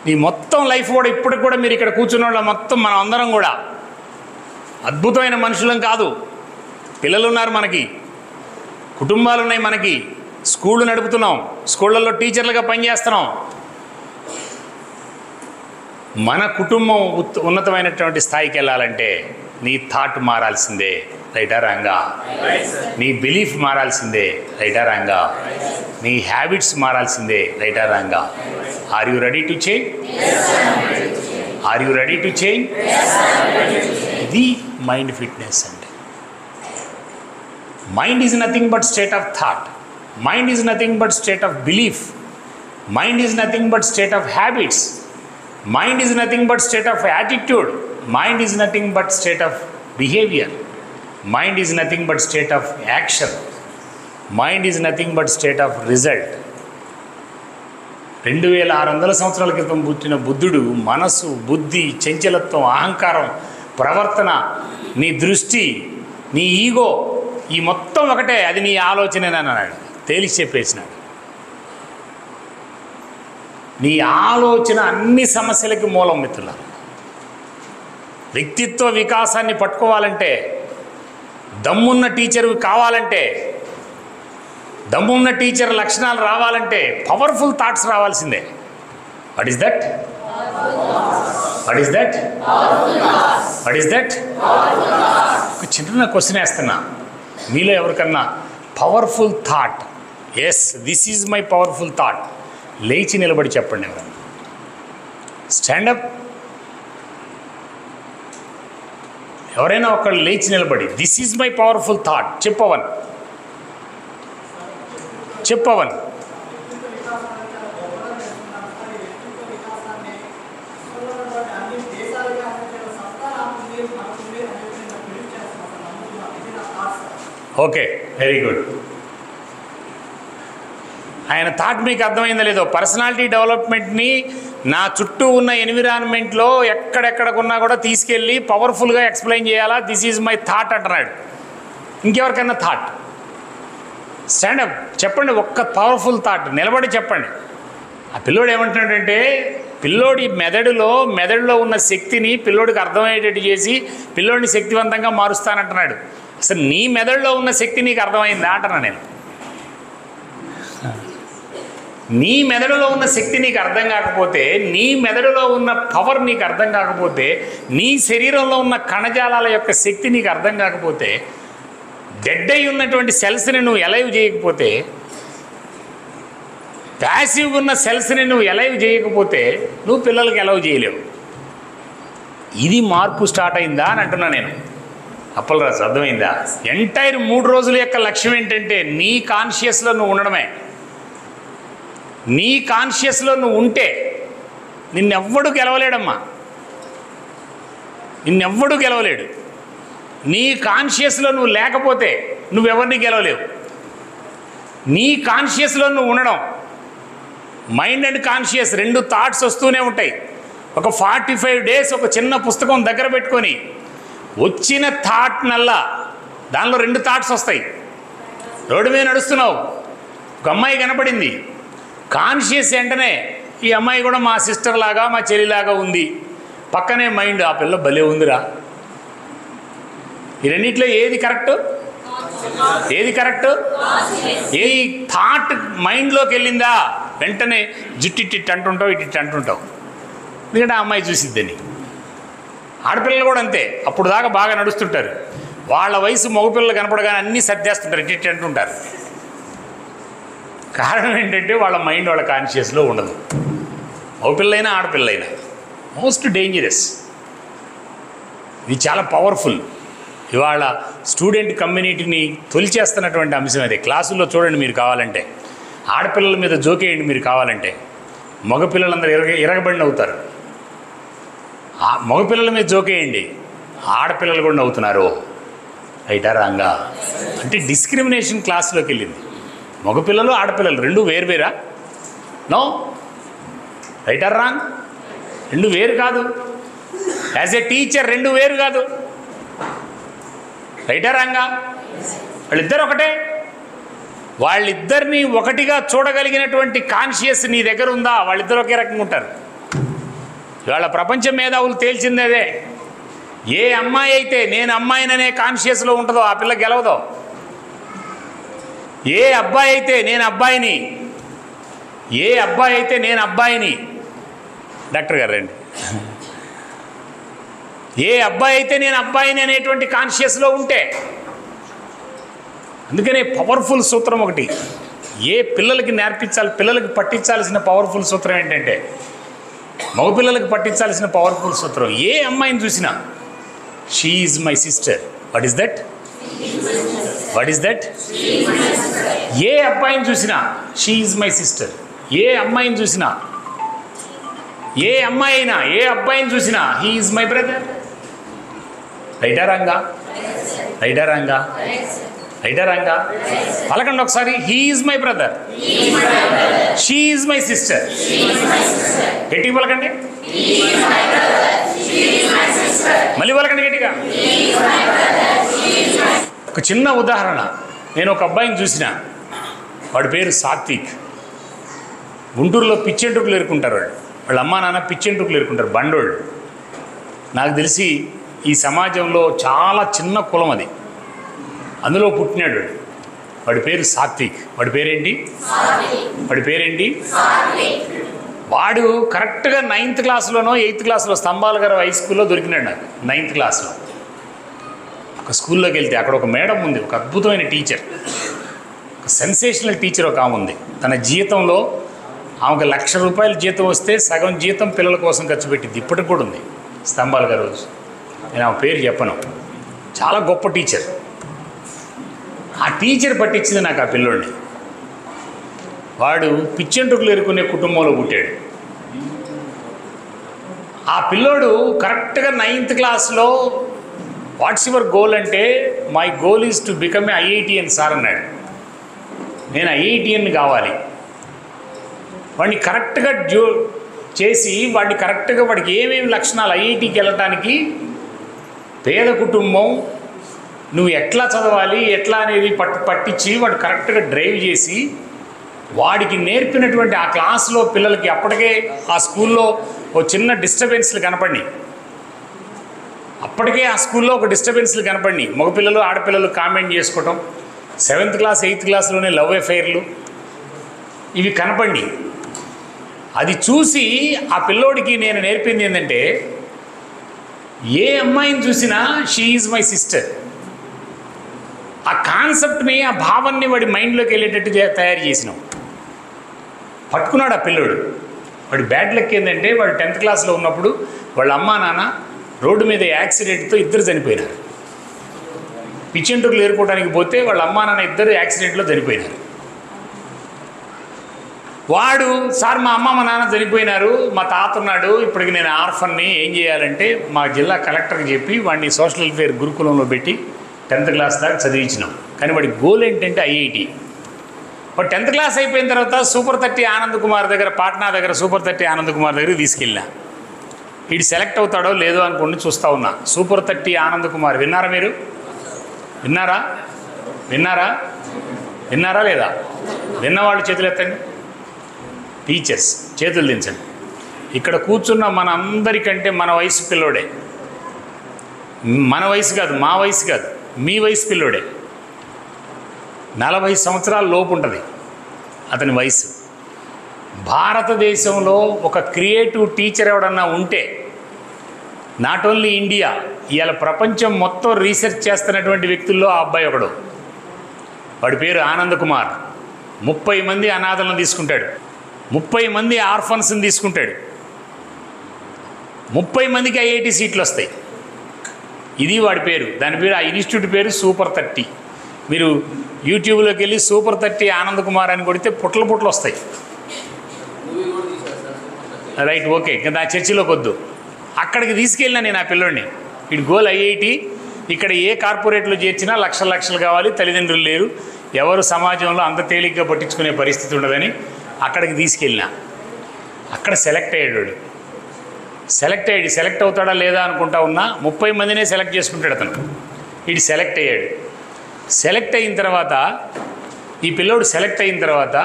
నీ మొత్తం లైఫ్ కూడా ఇప్పటికి కూడా మీరు ఇక్కడ కూర్చున్న వాళ్ళ మొత్తం మనం అందరం కూడా అద్భుతమైన మనుషులం కాదు. పిల్లలు ఉన్నారు మనకి, కుటుంబాలు ఉన్నాయి మనకి, స్కూళ్ళు నడుపుతున్నాం, స్కూళ్ళల్లో టీచర్లుగా పనిచేస్తున్నాం. మన కుటుంబం ఉన్నతమైనటువంటి స్థాయికి వెళ్ళాలంటే నీ థాట్ మారాల్సిందే. రైటా రాంగా? నీ బిలీఫ్ మారాల్సిందే. రైటా రాంగా? నీ హ్యాబిట్స్ మారాల్సిందే. రైటా రాంగా? Are you ready to change? Are you ready to change? ఇది మైండ్ ఫిట్నెస్ అంటే. Mind is nothing but state of thought. Mind is nothing but state of belief. Mind is nothing but state of habits. Mind is nothing but state of attitude. Mind is nothing but state of behavior. Mind is nothing but state of action. Mind is nothing but state of result. 2600 సంవత్సరాల క్రితం పుట్టిన బుద్ధుడు మనసు, బుద్ధి, చంచలత్వం, అహంకారం, ప్రవర్తన, నీ దృష్టి, నీ ఈగో, ఈ మొత్తం ఒకటే, అది నీ ఆలోచనేనని అన్నాడు. తేలిచి చెప్పేసినాడు. నీ ఆలోచన అన్ని సమస్యలకి మూలం మిత్రుల. వ్యక్తిత్వ వికాసాన్ని పట్టుకోవాలంటే, దమ్మున్న టీచర్ కావాలంటే, దమ్మున్న టీచర్ లక్షణాలు రావాలంటే పవర్ఫుల్ థాట్స్ రావాల్సిందే. What is that? What is that? What is that? ఒక చిన్న క్వశ్చన్ వేస్తున్నా, మీలో ఎవరికన్నా powerful thought, yes this is my powerful thought, లేచి నిలబడి చెప్పండి. ఎవరన్నా స్టాండప్. ఎవరైనా ఒకళ్ళు లేచి నిలబడి this is my powerful thought చెప్పవన్, చెప్పవన్. Okay, very good. ఆయన థాట్ మీకు అర్థమైందో లేదో. పర్సనాలిటీ డెవలప్మెంట్ని నా చుట్టూ ఉన్న ఎన్విరాన్మెంట్లో ఎక్కడెక్కడకున్నా కూడా తీసుకెళ్ళి పవర్ఫుల్గా ఎక్స్ప్లెయిన్ చేయాలా. దిస్ ఈజ్ మై థాట్ అంటున్నాడు. ఇంకెవరికన్నా థాట్ స్టాండప్ చెప్పండి. ఒక్క పవర్ఫుల్ థాట్ నిలబడి చెప్పండి. ఆ పిల్లోడు ఏమంటున్నాడంటే, పిల్లోడి మెదడులో ఉన్న శక్తిని పిల్లోడికి అర్థమయ్యేటట్టు చేసి పిల్లోడిని శక్తివంతంగా మారుస్తానంటున్నాడు. అసలు నీ మెదడులో ఉన్న శక్తి నీకు అర్థమైందా అంటున్నా నేను. నీ మెదడులో ఉన్న శక్తి నీకు అర్థం కాకపోతే, నీ మెదడులో ఉన్న పవర్ నీకు అర్థం కాకపోతే, నీ శరీరంలో ఉన్న కణజాలాల యొక్క శక్తి నీకు అర్థం కాకపోతే, డెడ్ అయి ఉన్నటువంటి సెల్స్ని నువ్వు ఎలైవ్ చేయకపోతే, ప్యాసివ్గా ఉన్న సెల్స్ని నువ్వు ఎలైవ్ చేయకపోతే నువ్వు పిల్లలకి ఎలవ్ చేయలేవు. ఇది మార్పు స్టార్ట్ అయిందా అని అంటున్నా నేను. అప్పలరాజు అర్థమైందా? ఎంటైర్ 3 రోజుల యొక్క లక్ష్యం ఏంటంటే నీ కాన్షియస్లో నువ్వు ఉండడమే. నీ కాన్షియస్లో నువ్వు ఉంటే నిన్నెవ్వడు గెలవలేడమ్మా, నిన్నెవ్వడు గెలవలేడు. నీ కాన్షియస్లో నువ్వు లేకపోతే నువ్వెవరిని గెలవలేవు. నీ కాన్షియస్లో నువ్వు ఉండడం, మైండ్ అండ్ కాన్షియస్ 2 థాట్స్ వస్తూనే ఉంటాయి. ఒక 45 days ఒక చిన్న పుస్తకం దగ్గర పెట్టుకొని వచ్చిన థాట్ నల్లా దానిలో 2 థాట్స్ వస్తాయి. రోడ్డు మీద నడుస్తున్నావు, ఒక అమ్మాయి కనపడింది, కాన్షియస్ వెంటనే ఈ అమ్మాయి కూడా మా సిస్టర్ లాగా మా చెల్లిలాగా ఉంది. పక్కనే మైండ్, ఆ పిల్ల భలే ఉందిరా. ఈ రెండిట్లో ఏది కరెక్ట్? ఏది కరెక్ట్? ఏ థాట్ మైండ్లోకి వెళ్ళిందా వెంటనే జుట్టిట్టు అంటుంటావు, ఇటు అంటుంటావు. ఎందుకంటే ఆ అమ్మాయి చూసిద్దని. ఆడపిల్లలు కూడా అంతే, అప్పుడు దాకా బాగా నడుస్తుంటారు. వాళ్ళ వయసు మగపిల్లలు కనపడగానే అన్నీ సర్దేస్తుంటారు, ఇటు అంటుంటారు. కారణం ఏంటంటే వాళ్ళ మైండ్ వాళ్ళ కాన్షియస్లో ఉండదు. మగపిల్లైనా ఆడపిల్లైనా మోస్ట్ డేంజరస్. ఇది చాలా పవర్ఫుల్. ఇవాళ స్టూడెంట్ కమ్యూనిటీని తొలిచేస్తున్నటువంటి అంశం అదే. క్లాసుల్లో చూడండి మీరు కావాలంటే, ఆడపిల్లల మీద జోకేయండి మీరు కావాలంటే, మగపిల్లలందరూ ఇరగబడిన అవుతారు. మగపిల్లల మీద జోకేయండి, ఆడపిల్లలు కూడా అవుతున్నారు. రైటా రాంగా? అంటే డిస్క్రిమినేషన్ క్లాస్లోకి వెళ్ళింది. మగపిల్లలు ఆడపిల్లలు రెండు వేరువేరా? నో. రైటా రాంగ్? రెండు వేరు కాదు. యాజ్ ఏ టీచర్ రెండు వేరు కాదు. రైటా రాంగా? వాళ్ళిద్దరు ఒకటే. వాళ్ళిద్దరినీ ఒకటిగా చూడగలిగినటువంటి కాన్షియస్ నీ దగ్గర ఉందా? వాళ్ళిద్దరు ఒకే రకంగా ఉంటారు. ఇవాళ ప్రపంచ మేధావులు తేల్చిందేదే. ఏ అమ్మాయి అయితే నేను అమ్మాయిననే కాన్షియస్లో ఉంటుందో ఆ పిల్ల గెలవదో. ఏ అబ్బాయి అయితే నేను అబ్బాయిని, ఏ అబ్బాయి అయితే నేను అబ్బాయిని, డాక్టర్ గారు రండి, ఏ అబ్బాయి అయితే నేను అబ్బాయిని అనేటువంటి కాన్షియస్లో ఉంటే, అందుకనే పవర్ఫుల్ సూత్రం ఒకటి ఏ పిల్లలకి నేర్పించాలి, పిల్లలకి పట్టించాల్సిన పవర్ఫుల్ సూత్రం ఏంటంటే, మగపిల్లలకు పట్టించాల్సిన పవర్ఫుల్ సూత్రం, ఏ అమ్మాయిని చూసినా she is my sister. What is that? What is that? ఏ అబ్బాయిని చూసినా షీ ఈజ్ మై సిస్టర్. ఏ అమ్మాయిని చూసినా, ఏ అమ్మాయి అయినా ఏ అబ్బాయిని చూసినా హీ ఈజ్ మై బ్రదర్. రైటా రాంగా? రైటా రాంగా? రైటా రాంగా? పలకండి ఒకసారి. He is my brother, she is my sister. గట్టిగా పలకండి. మళ్ళీ పలకండి గట్టిగా. ఒక చిన్న ఉదాహరణ. నేను ఒక అబ్బాయిని చూసిన, వాడి పేరు సాత్విక్. గుంటూరులో పిచ్చెంటుకులు ఎరుకుంటారు వాళ్ళు. వాళ్ళ అమ్మా నాన్న పిచ్చెంటుకులు ఎరుకుంటారు, బండోళ్ళు. నాకు తెలిసి ఈ సమాజంలో చాలా చిన్న కులం అది, అందులో పుట్టినాడు. వాడి పేరు సాత్విక్. వాడి పేరేంటి? వాడి పేరేంటి? వాడు కరెక్ట్గా 9th క్లాస్లోనో 8th క్లాస్లో స్తంభాల గారు హై స్కూల్లో దొరికినాడు నాకు. 9th క్లాస్లో ఒక స్కూల్లోకి వెళ్తే అక్కడ ఒక మేడం ఉంది, ఒక అద్భుతమైన టీచర్, ఒక సెన్సేషనల్ టీచర్ ఒక ఆమె ఉంది. తన జీతంలో ఆమెకు ₹1,00,000 జీతం వస్తే సగం జీతం పిల్లల కోసం ఖర్చు పెట్టింది. ఇప్పటికి కూడా ఉంది స్తంభాల గారు. నేను ఆమె పేరు చెప్పను. చాలా గొప్ప టీచర్. ఆ టీచర్ పట్టించింది నాకు ఆ పిల్లోడిని. వాడు పిచ్చెంటుకులు ఎరుకునే కుటుంబంలో పుట్టాడు. ఆ పిల్లోడు కరెక్ట్గా 9th క్లాస్లో వాట్స్ యువర్ గోల్ అంటే, my goal is to become a IITN sir అన్నాడు. నేను IITN కావాలి. వాడిని కరెక్ట్గా చేసి వాడిని కరెక్ట్గా వాడికి ఏమేమి లక్షణాలు IITకి వెళ్ళటానికి, పేద కుటుంబం, నువ్వు ఎట్లా చదవాలి ఎట్లా అనేది పట్టించి వాడు కరెక్ట్గా డ్రైవ్ చేసి వాడికి నేర్పినటువంటి ఆ క్లాస్లో పిల్లలకి అప్పటికే ఆ స్కూల్లో ఒక చిన్న డిస్టర్బెన్స్లు కనపడి, అప్పటికే ఆ స్కూల్లో ఒక డిస్టర్బెన్స్లు కనపడి, మగపిల్లలు ఆడపిల్లలు కామెంట్ చేసుకోవటం, 7th క్లాస్ 8th క్లాస్లోనే లవ్ అఫైర్లు ఇవి కనపడి, అది చూసి ఆ పిల్లోడికి నేను నేర్పింది ఏంటంటే, ఏ అమ్మాయిని చూసినా షీ ఈజ్ మై సిస్టర్. ఆ కాన్సెప్ట్ని, ఆ భావాన్ని వాడి మైండ్లోకి వెళ్ళేటట్టు తయారు చేసినాం. పట్టుకున్నాడు ఆ పిల్లోడు. వాడి బ్యాడ్ లక్ ఏంటంటే, వాడు 10th క్లాస్లో ఉన్నప్పుడు వాళ్ళ అమ్మా నాన్న రోడ్డు మీద యాక్సిడెంట్తో ఇద్దరు చనిపోయినారు. పిచ్చెంటుకులు ఏరుకోవడానికి పోతే వాళ్ళ అమ్మా నాన్న ఇద్దరు యాక్సిడెంట్లో చనిపోయినారు. వాడు, సార్ మా అమ్మ మా నాన్న చనిపోయినారు, మా తాత ఉన్నాడు, ఇప్పటికి నేను ఆర్ఫన్ని, ఏం చేయాలంటే మా జిల్లా కలెక్టర్కి చెప్పి వాడిని సోషల్ వెల్ఫేర్ గురుకులంలో పెట్టి 10th క్లాస్ దాకా చదివించినాం. కానీ వాడి గోల్ ఏంటంటే IIT. వాడు 10th క్లాస్ అయిపోయిన తర్వాత సూపర్ 30 ఆనంద్ కుమార్ దగ్గర, పాట్నా దగ్గర సూపర్ 30 ఆనంద్ కుమార్ దగ్గరికి తీసుకెళ్ళినా. వీడు సెలెక్ట్ అవుతాడో లేదో అనుకోండి చూస్తూ ఉన్నా. సూపర్ 30 ఆనంద్ కుమార్ విన్నారా మీరు? విన్నారా? విన్నారా? విన్నారా లేదా? విన్నవాళ్ళు చేతులు ఎత్తండి. టీచర్స్ చేతులు దించండి. ఇక్కడ కూర్చున్న మన అందరికంటే మన వయసు పిల్లోడే. మన వయసు కాదు, మా వయసు కాదు, మీ వయసు పిల్లోడే. 40 సంవత్సరాల లోపు ఉంటుంది అతని వయసు. భారతదేశంలో ఒక క్రియేటివ్ టీచర్ ఎవడన్నా ఉంటే, నాట్ ఓన్లీ ఇండియా, ఇవాళ ప్రపంచం మొత్తం రీసెర్చ్ చేస్తున్నటువంటి వ్యక్తుల్లో ఆ అబ్బాయి ఒకడు. వాడి పేరు ఆనంద్ కుమార్. 30 మంది అనాథలను తీసుకుంటాడు, 30 మంది ఆర్ఫన్స్ని తీసుకుంటాడు, 30 మందికి ఐఐటి సీట్లు వస్తాయి. ఇది వాడి పేరు. దాని పేరు, ఆ ఇన్స్టిట్యూట్ పేరు సూపర్ 30. మీరు యూట్యూబ్లోకి వెళ్ళి సూపర్ 30 ఆనంద్ కుమార్ అని కొడితే పుట్ల వస్తాయి. రైట్, ఓకే, ఇంకా నా చర్చిలోకి వద్దు. అక్కడికి తీసుకెళ్ళినా నేను ఆ పిల్లోడిని. ఇటు గోల్ ఐఐటి. ఇక్కడ ఏ కార్పొరేట్లో చేర్చినా లక్షలు కావాలి, తల్లిదండ్రులు లేరు, ఎవరు సమాజంలో అంత తేలిగ్గా పట్టించుకునే పరిస్థితి ఉండదని అక్కడికి తీసుకెళ్ళినా. అక్కడ సెలెక్ట్ అయ్యాడు. సెలెక్ట్ అవుతాడా లేదా అనుకుంటా ఉన్నా. 30 మందినే సెలెక్ట్ చేసుకుంటాడు అతను. వీడు సెలెక్ట్ అయ్యాడు. సెలెక్ట్ అయిన తర్వాత, ఈ పిల్లోడు సెలెక్ట్ అయిన తర్వాత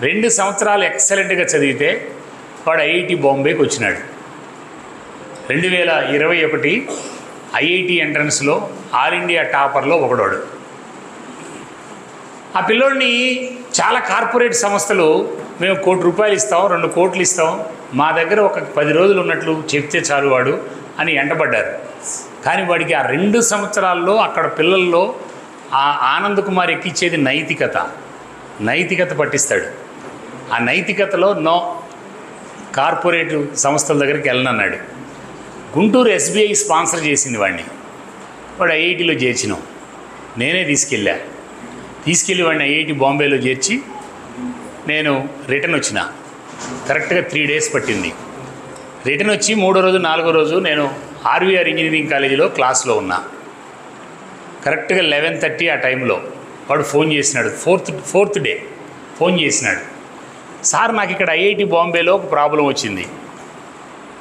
2 సంవత్సరాలు ఎక్సలెంట్గా చదివితే వాడు ఐఐటి బాంబేకి వచ్చినాడు. 2021 ఐఐటి ఎంట్రన్స్లో ఆల్ ఇండియా టాపర్లో ఒకడోడు. ఆ పిల్లోడిని చాలా కార్పొరేట్ సంస్థలు మేము ₹1 కోటి ఇస్తాం, 2 కోట్లు ఇస్తాం, మా దగ్గర ఒక 10 రోజులు ఉన్నట్లు చెప్తే చాలు వాడు అని ఎంటబడ్డారు. కానీ వాడికి ఆ 2 సంవత్సరాల్లో అక్కడ పిల్లల్లో ఆ ఆనంద్ కుమార్ ఎక్కించేది నైతికత పట్టిస్తాడు. ఆ నైతికతలో నో, కార్పొరేట్ సంస్థల దగ్గరికి వెళ్ళనన్నాడు. గుంటూరు ఎస్బీఐ స్పాన్సర్ చేసింది వాడిని. వాడు ఐఐటిలో చేర్చినాం. నేనే తీసుకెళ్ళి వాడిని ఐఐటి బాంబేలో చేర్చి నేను రిటర్న్ వచ్చిన. కరెక్ట్గా 3 డేస్ పట్టింది. రిటర్న్ వచ్చి 3వ రోజు 4వ రోజు నేను ఆర్వీఆర్ ఇంజనీరింగ్ కాలేజీలో క్లాస్లో ఉన్నా. కరెక్ట్గా 11:30 ఆ టైంలో వాడు ఫోన్ చేసినాడు. ఫోర్త్ డే ఫోన్ చేసినాడు. సార్, నాకు ఇక్కడ ఐఐటి బాంబేలో ఒక ప్రాబ్లం వచ్చింది.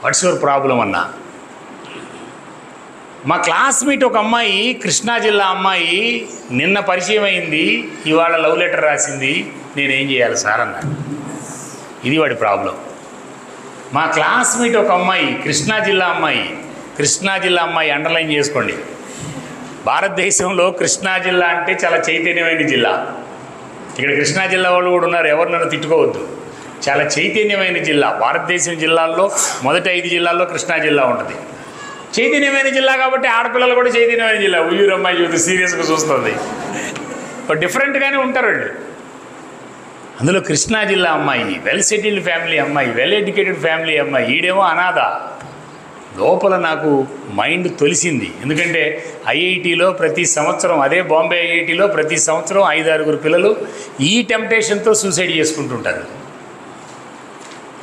వాట్స్ యువర్ ప్రాబ్లం అన్నా. మా క్లాస్మేట్ ఒక అమ్మాయి, కృష్ణా జిల్లా అమ్మాయి, నిన్న పరిచయం అయింది, ఇవాళ లవ్ లెటర్ రాసింది, నేనేం చేయాలి సార్ అన్నాడు. ఇది వాడి ప్రాబ్లం. మా క్లాస్మేట్ ఒక అమ్మాయి, కృష్ణా జిల్లా అమ్మాయి అండర్లైన్ చేసుకోండి. భారతదేశంలో కృష్ణా జిల్లా అంటే చాలా చైతన్యమైన జిల్లా. ఇక్కడ కృష్ణా జిల్లా వాళ్ళు కూడా ఉన్నారు, ఎవరు నన్ను తిట్టుకోవద్దు. చాలా చైతన్యమైన జిల్లా. భారతదేశం జిల్లాల్లో మొదటి 5 జిల్లాల్లో కృష్ణా జిల్లా ఉంటుంది. చైతన్యమైన జిల్లా కాబట్టి ఆడపిల్లలు కూడా చైతన్యమైన జిల్లా. ఉయ్యూరు అమ్మాయి చూస్తే సీరియస్గా చూస్తుంది. డిఫరెంట్గానే ఉంటారు వాళ్ళు. అందులో కృష్ణా జిల్లా అమ్మాయి, వెల్ సెటిల్డ్ ఫ్యామిలీ అమ్మాయి, వెల్ ఎడ్యుకేటెడ్ ఫ్యామిలీ అమ్మాయి, ఈడేమో అనాథ. లోపల నాకు మైండ్ తొలిసింది. ఎందుకంటే ఐఐటిలో ప్రతి సంవత్సరం, అదే బాంబే ఐఐటిలో ప్రతి సంవత్సరం 5-6 పిల్లలు ఈ టెంప్టేషన్తో సూసైడ్ చేసుకుంటుంటారు.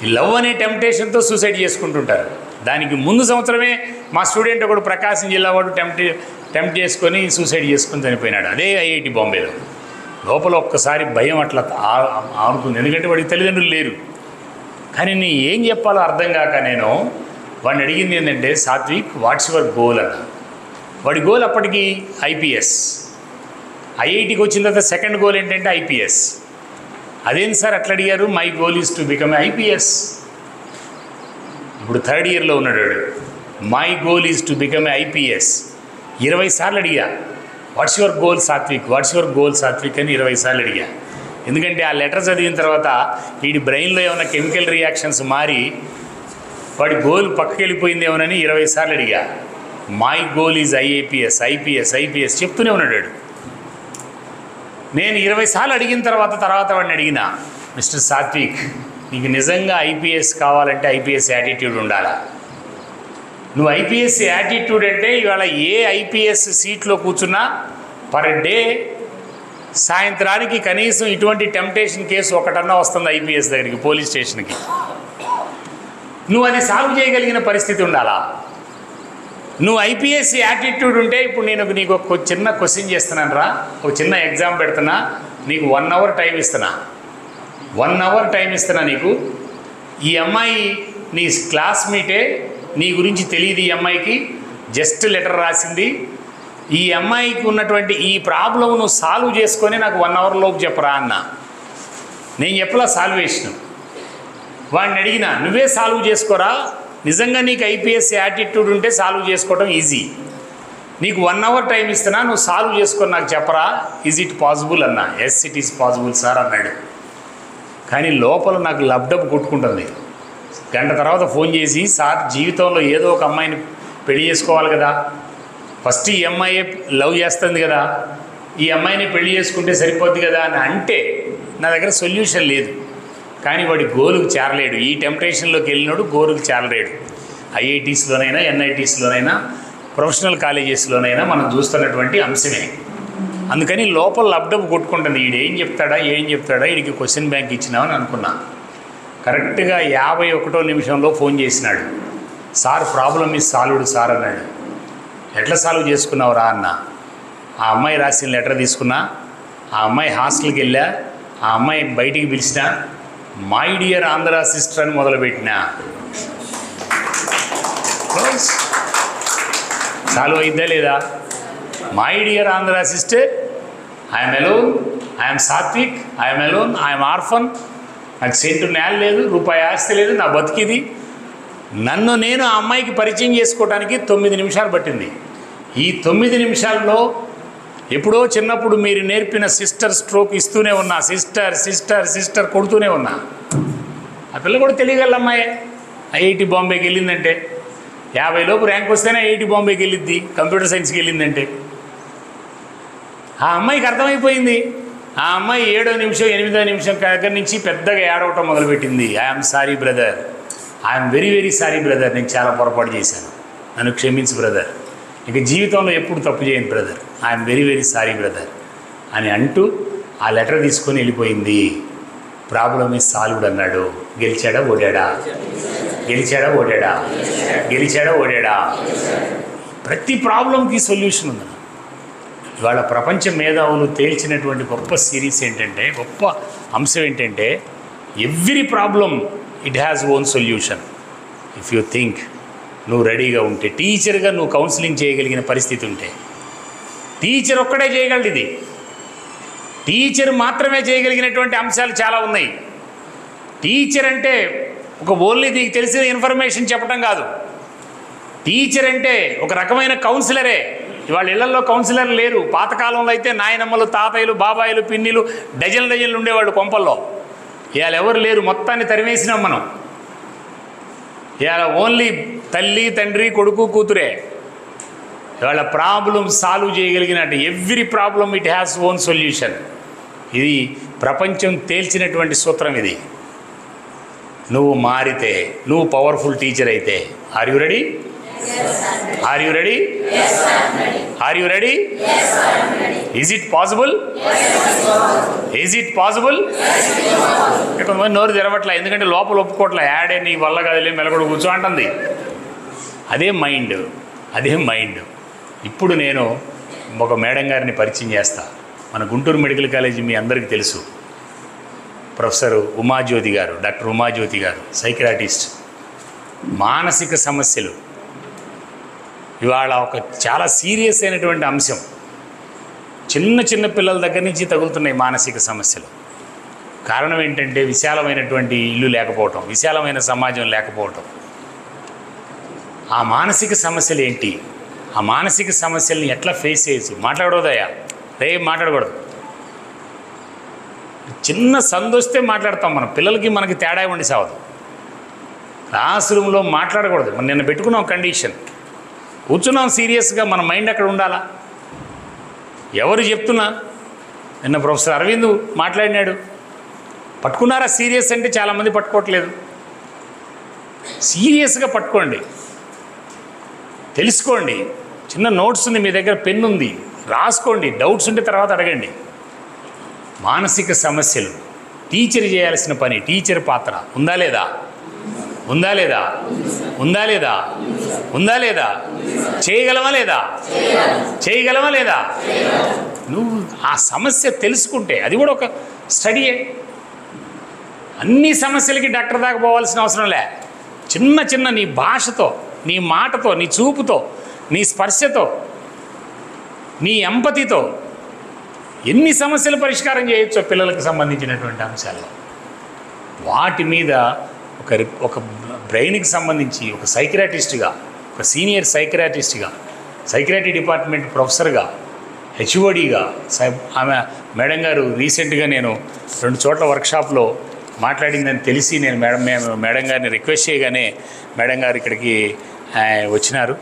ఈ లవ్ అనే టెంప్టేషన్తో సూసైడ్ చేసుకుంటుంటారు. దానికి ముందు సంవత్సరమే మా స్టూడెంట్ ఒకడు ప్రకాశం జిల్లా వాడు టెంప్ట్ చేసుకొని సూసైడ్ చేసుకొని చనిపోయినాడు, అదే ఐఐటి బాంబేలో. లోపల ఒక్కసారి భయం అట్లా ఆడుతుంది. ఎందుకంటే వాడికి తల్లిదండ్రులు లేరు. కానీ నేను ఏం చెప్పాలో అర్థం కాక నేను వాడిని అడిగింది ఏంటంటే, సాత్విక్, వాట్స్ యువర్ గోల్ అన్న. వాడి గోల్ అప్పటికి ఐపీఎస్. ఐఐటికి వచ్చిన తర్వాత సెకండ్ గోల్ ఏంటంటే ఐపీఎస్. అదేంటి సార్ అట్లా అడిగారు? My goal is to become IPS. ఇప్పుడు 3rd ఇయర్లో ఉన్నాడు. My goal is to become IPS. 20 సార్లు అడిగా, వాట్స్ యువర్ గోల్ సాత్విక్ అని 20 సార్లు అడిగా. ఎందుకంటే ఆ లెటర్ చదివిన తర్వాత వీడి బ్రెయిన్లో ఏమైనా కెమికల్ రియాక్షన్స్ మారి వాడి గోల్ పక్కకి వెళ్ళిపోయిందేమోనని 20 సార్లు అడిగా. మై గోల్ ఈజ్ ఐపీఎస్ చెప్తూనే ఉన్నాడు. నేను 20 సార్లు అడిగిన తర్వాత వాడిని అడిగిన, మిస్టర్ సాత్విక్, నీకు నిజంగా ఐపీఎస్ కావాలంటే ఐపీఎస్ యాటిట్యూడ్ ఉండాలా? నువ్వు ఐపీఎస్ యాటిట్యూడ్ అంటే ఇవాళ ఏ ఐపీఎస్ సీట్లో కూర్చున్నా పర్ డే సాయంత్రానికి కనీసం ఇటువంటి టెంప్టేషన్ కేసు ఒకటన్నా వస్తుంది ఐపీఎస్ దగ్గరికి, పోలీస్ స్టేషన్కి. నువ్వు అది సాల్వ్ చేయగలిగిన పరిస్థితి ఉండాలా? నువ్వు ఐపీఎస్ యాటిట్యూడ్ ఉంటే, ఇప్పుడు నేను నీకు ఒక చిన్న క్వశ్చన్ చేస్తున్నాను రా, ఒక చిన్న ఎగ్జామ్ పెడుతున్నా, నీకు 1 అవర్ టైం ఇస్తున్నా. 1 అవర్ టైం ఇస్తున్నా నీకు. ఈ అమ్మాయి నీ క్లాస్మేటే, నీ గురించి తెలియదు, ఈ అమ్మాయికి జస్ట్ లెటర్ రాసింది. ఈ అమ్మాయికి ఉన్నటువంటి ఈ ప్రాబ్లం నువ్వు సాల్వ్ చేసుకొని నాకు 1 అవర్ లోపు చెప్పరా అన్న. నేను చెప్పలా సాల్వేషన్. వాడిని అడిగినా, నువ్వే సాల్వ్ చేసుకోరా, నిజంగా నీకు ఐపీఎస్ యాటిట్యూడ్ ఉంటే సాల్వ్ చేసుకోవడం ఈజీ. నీకు 1 అవర్ టైం ఇస్తున్నా, నువ్వు సాల్వ్ చేసుకొని నాకు చెప్పరా, ఈజ్ ఇట్ పాసిబుల్ అన్నా. Yes, it is possible sir అన్నాడు. కానీ లోపల నాకు లబ్డబ్ కొట్టుకుంటుంది. గంట తర్వాత ఫోన్ చేసి, సార్, జీవితంలో ఏదో ఒక అమ్మాయిని పెళ్లి చేసుకోవాలి కదా, ఫస్ట్ ఈ అమ్మాయి లవ్ చేస్తుంది కదా, ఈ అమ్మాయిని పెళ్లి చేసుకుంటే సరిపోద్ది కదా అని అంటే నా దగ్గర సొల్యూషన్ లేదు. కానీ వాడి గోలుకు చేరలేడు. ఈ టెంప్టేషన్లోకి వెళ్ళినాడు, గోలుకు చేరలేడు. ఐఐటీస్లోనైనా, ఎన్ఐటీస్లోనైనా, ప్రొఫెషనల్ కాలేజెస్లోనైనా మనం చూస్తున్నటువంటి అంశమే. అందుకని లోపల లబ్డబ్ కొట్టుకుంటుంది, ఏం చెప్తాడా వీడికి క్వశ్చన్ బ్యాంక్ ఇచ్చినామని అనుకున్నా. కరెక్ట్గా 51వ నిమిషంలో ఫోన్ చేసినాడు. Sir problem is solved sir అన్నాడు. ఎట్లా సాల్వ్ చేసుకున్నావురా అన్న. ఆ అమ్మాయి రాసిన లెటర్ తీసుకున్నా, ఆ అమ్మాయి హాస్టల్కి వెళ్ళా, ఆ అమ్మాయి బయటికి పిలిచిన, మై డియర్ ఆంధ్ర సిస్టర్ అని మొదలుపెట్టిన. సాల్వ్ అయిద్దా లేదా? My dear Andhra sister, I'm alone, I'm Satvik, I'm alone, I'm orphan, నాకు సెంటు నేల లేదు, రూపాయి ఆస్తి లేదు, నా బతికిది. నన్ను నేను ఆ అమ్మాయికి పరిచయం చేసుకోవడానికి 9 నిమిషాలు పట్టింది. ఈ 9 నిమిషాల్లో ఎప్పుడో చిన్నప్పుడు మీరు నేర్పిన సిస్టర్ స్ట్రోక్ ఇస్తూనే ఉన్నా, సిస్టర్ సిస్టర్ సిస్టర్ కొడుతూనే ఉన్నా. ఆ పిల్ల కూడా తెలియగల అమ్మాయి. ఐఐటి బాంబేకి వెళ్ళిందంటే 50 లోపు ర్యాంక్ వస్తేనే ఐఐటి బాంబేకి వెళ్ళిద్ది, కంప్యూటర్ సైన్స్కి వెళ్ళిందంటే. ఆ అమ్మాయికి అర్థమైపోయింది. ఆ అమ్మాయి 7వ నిమిషం 8వ నిమిషం దగ్గర నుంచి పెద్దగా ఏడవటం మొదలుపెట్టింది. I'm sorry brother, I'm very very sorry brother, నేను చాలా పొరపాటు చేశాను, నన్ను క్షమించు బ్రదర్, ఇక జీవితంలో ఎప్పుడు తప్పు చేయను brother, I'm very very sorry brother అని అంటూ ఆ లెటర్ తీసుకొని వెళ్ళిపోయింది. ప్రాబ్లమ్ ఈజ్ సాల్వ్డ్ అన్నాడు. గెలిచాడా ఓడాడా? గెలిచాడా ఓడాడా? గెలిచాడా ఓడాడా? ప్రతి ప్రాబ్లంకి సొల్యూషన్ ఉందన్న. ఇవాళ ప్రపంచ మేధావులు తేల్చినటువంటి గొప్ప సిరీస్ ఏంటంటే, గొప్ప అంశం ఏంటంటే, every problem it has own solution if you think. నువ్వు రెడీగా ఉంటే, టీచర్గా నువ్వు కౌన్సిలింగ్ చేయగలిగిన పరిస్థితి ఉంటే, టీచర్ ఒక్కడే చేయగలడు. ఇది టీచర్ మాత్రమే చేయగలిగినటువంటి అంశాలు చాలా ఉన్నాయి. టీచర్ అంటే ఒక ఓన్లీ నీకు తెలిసిన ఇన్ఫర్మేషన్ చెప్పడం కాదు. టీచర్ అంటే ఒక రకమైన కౌన్సిలరే. ఇవాళ ఇళ్లలో కౌన్సిలర్ లేరు. పాతకాలంలో అయితే నాయనమ్మలు, తాతయ్యలు, బాబాయిలు, పిన్నిలు డజన్లు ఉండేవాళ్ళు కొంపల్లో. ఇవాళ ఎవరు లేరు, మొత్తాన్ని తరివేసినాం మనం. ఇవాళ ఓన్లీ తల్లి, తండ్రి, కొడుకు, కూతురే. ఇవాళ ప్రాబ్లం సాల్వ్ చేయగలిగినట్టు every problem it has own solution. ఇది ప్రపంచం తేల్చినటువంటి సూత్రం. ఇది నువ్వు మారితే, నువ్వు పవర్ఫుల్ టీచర్ అయితే. Are you ready? Are you ready? Are you ready? Is it possible? Is it possible? కొంతమంది నోరు తెరవట్లే, ఎందుకంటే లోపల ఒప్పుకోవట్లే. యాడే నీ వల్ల కదిలే మెలగడు కూర్చో అంటుంది. అదే మైండ్, అదే మైండ్. ఇప్పుడు నేను ఒక మేడం గారిని పరిచయం చేస్తా. మన గుంటూరు మెడికల్ కాలేజీ మీ అందరికీ తెలుసు. ప్రొఫెసర్ ఉమాజ్యోతి గారు, డాక్టర్ ఉమాజ్యోతి గారు, సైకియాట్రిస్ట్. మానసిక సమస్యలు ఇవాళ ఒక చాలా సీరియస్ అయినటువంటి అంశం. చిన్న చిన్న పిల్లల దగ్గర నుంచి తగులుతున్నాయి మానసిక సమస్యలు. కారణం ఏంటంటే విశాలమైనటువంటి ఇల్లు లేకపోవటం, విశాలమైన సమాజం లేకపోవటం. ఆ మానసిక సమస్యలు ఏంటి? ఆ మానసిక సమస్యల్ని ఎట్లా ఫేస్ చేయొచ్చు? మాట్లాడకూడదయ్యా, రేపు మాట్లాడకూడదు. చిన్న సందొస్తే మాట్లాడతాం మనం. పిల్లలకి మనకి తేడా ఉండి సావదు. క్లాస్ రూమ్లో మాట్లాడకూడదు. మనం నిన్న పెట్టుకున్నాం కండిషన్, కూర్చున్నాం సీరియస్గా, మన మైండ్ అక్కడ ఉండాలా. ఎవరు చెప్తున్నా, నిన్న ప్రొఫెసర్ అరవింద్ మాట్లాడినాడు. పట్టుకున్నారా సీరియస్ అంటే? చాలామంది పట్టుకోవట్లేదు. సీరియస్గా పట్టుకోండి, తెలుసుకోండి. చిన్న నోట్స్ ఉంది మీ దగ్గర, పెన్ ఉంది, రాసుకోండి. డౌట్స్ ఉంటే తర్వాత అడగండి. మానసిక సమస్యలు టీచర్ చేయాల్సిన పని. టీచర్ పాత్ర ఉందా లేదా? ఉందా లేదా? ఉందా లేదా? ఉందా లేదా? చేయగలవా లేదా? చేయగలవా లేదా? నువ్వు ఆ సమస్య తెలుసుకుంటే అది కూడా ఒక స్టడీయే. అన్ని సమస్యలకి డాక్టర్ దాకా పోవాల్సిన అవసరం లే. చిన్న చిన్న నీ భాషతో, నీ మాటతో, నీ చూపుతో, నీ స్పర్శతో, నీ ఎంపతితో ఎన్ని సమస్యలు పరిష్కారం చేయొచ్చో పిల్లలకు సంబంధించినటువంటి అంశాల్లో. వాటి మీద ఒక బ్రెయిన్కి సంబంధించి ఒక సైకియాట్రిస్ట్గా, ఒక సీనియర్ సైకియాట్రిస్ట్గా, సైకియాట్రీ డిపార్ట్మెంట్ ప్రొఫెసర్గా, హెచ్ఓడిగా ఆమె మేడం గారు రీసెంట్గా నేను 2 చోట్ల వర్క్షాప్లో మాట్లాడిందని తెలిసి నేను మేడం గారిని రిక్వెస్ట్ చేయగానే మేడం గారు ఇక్కడికి వచ్చినారు.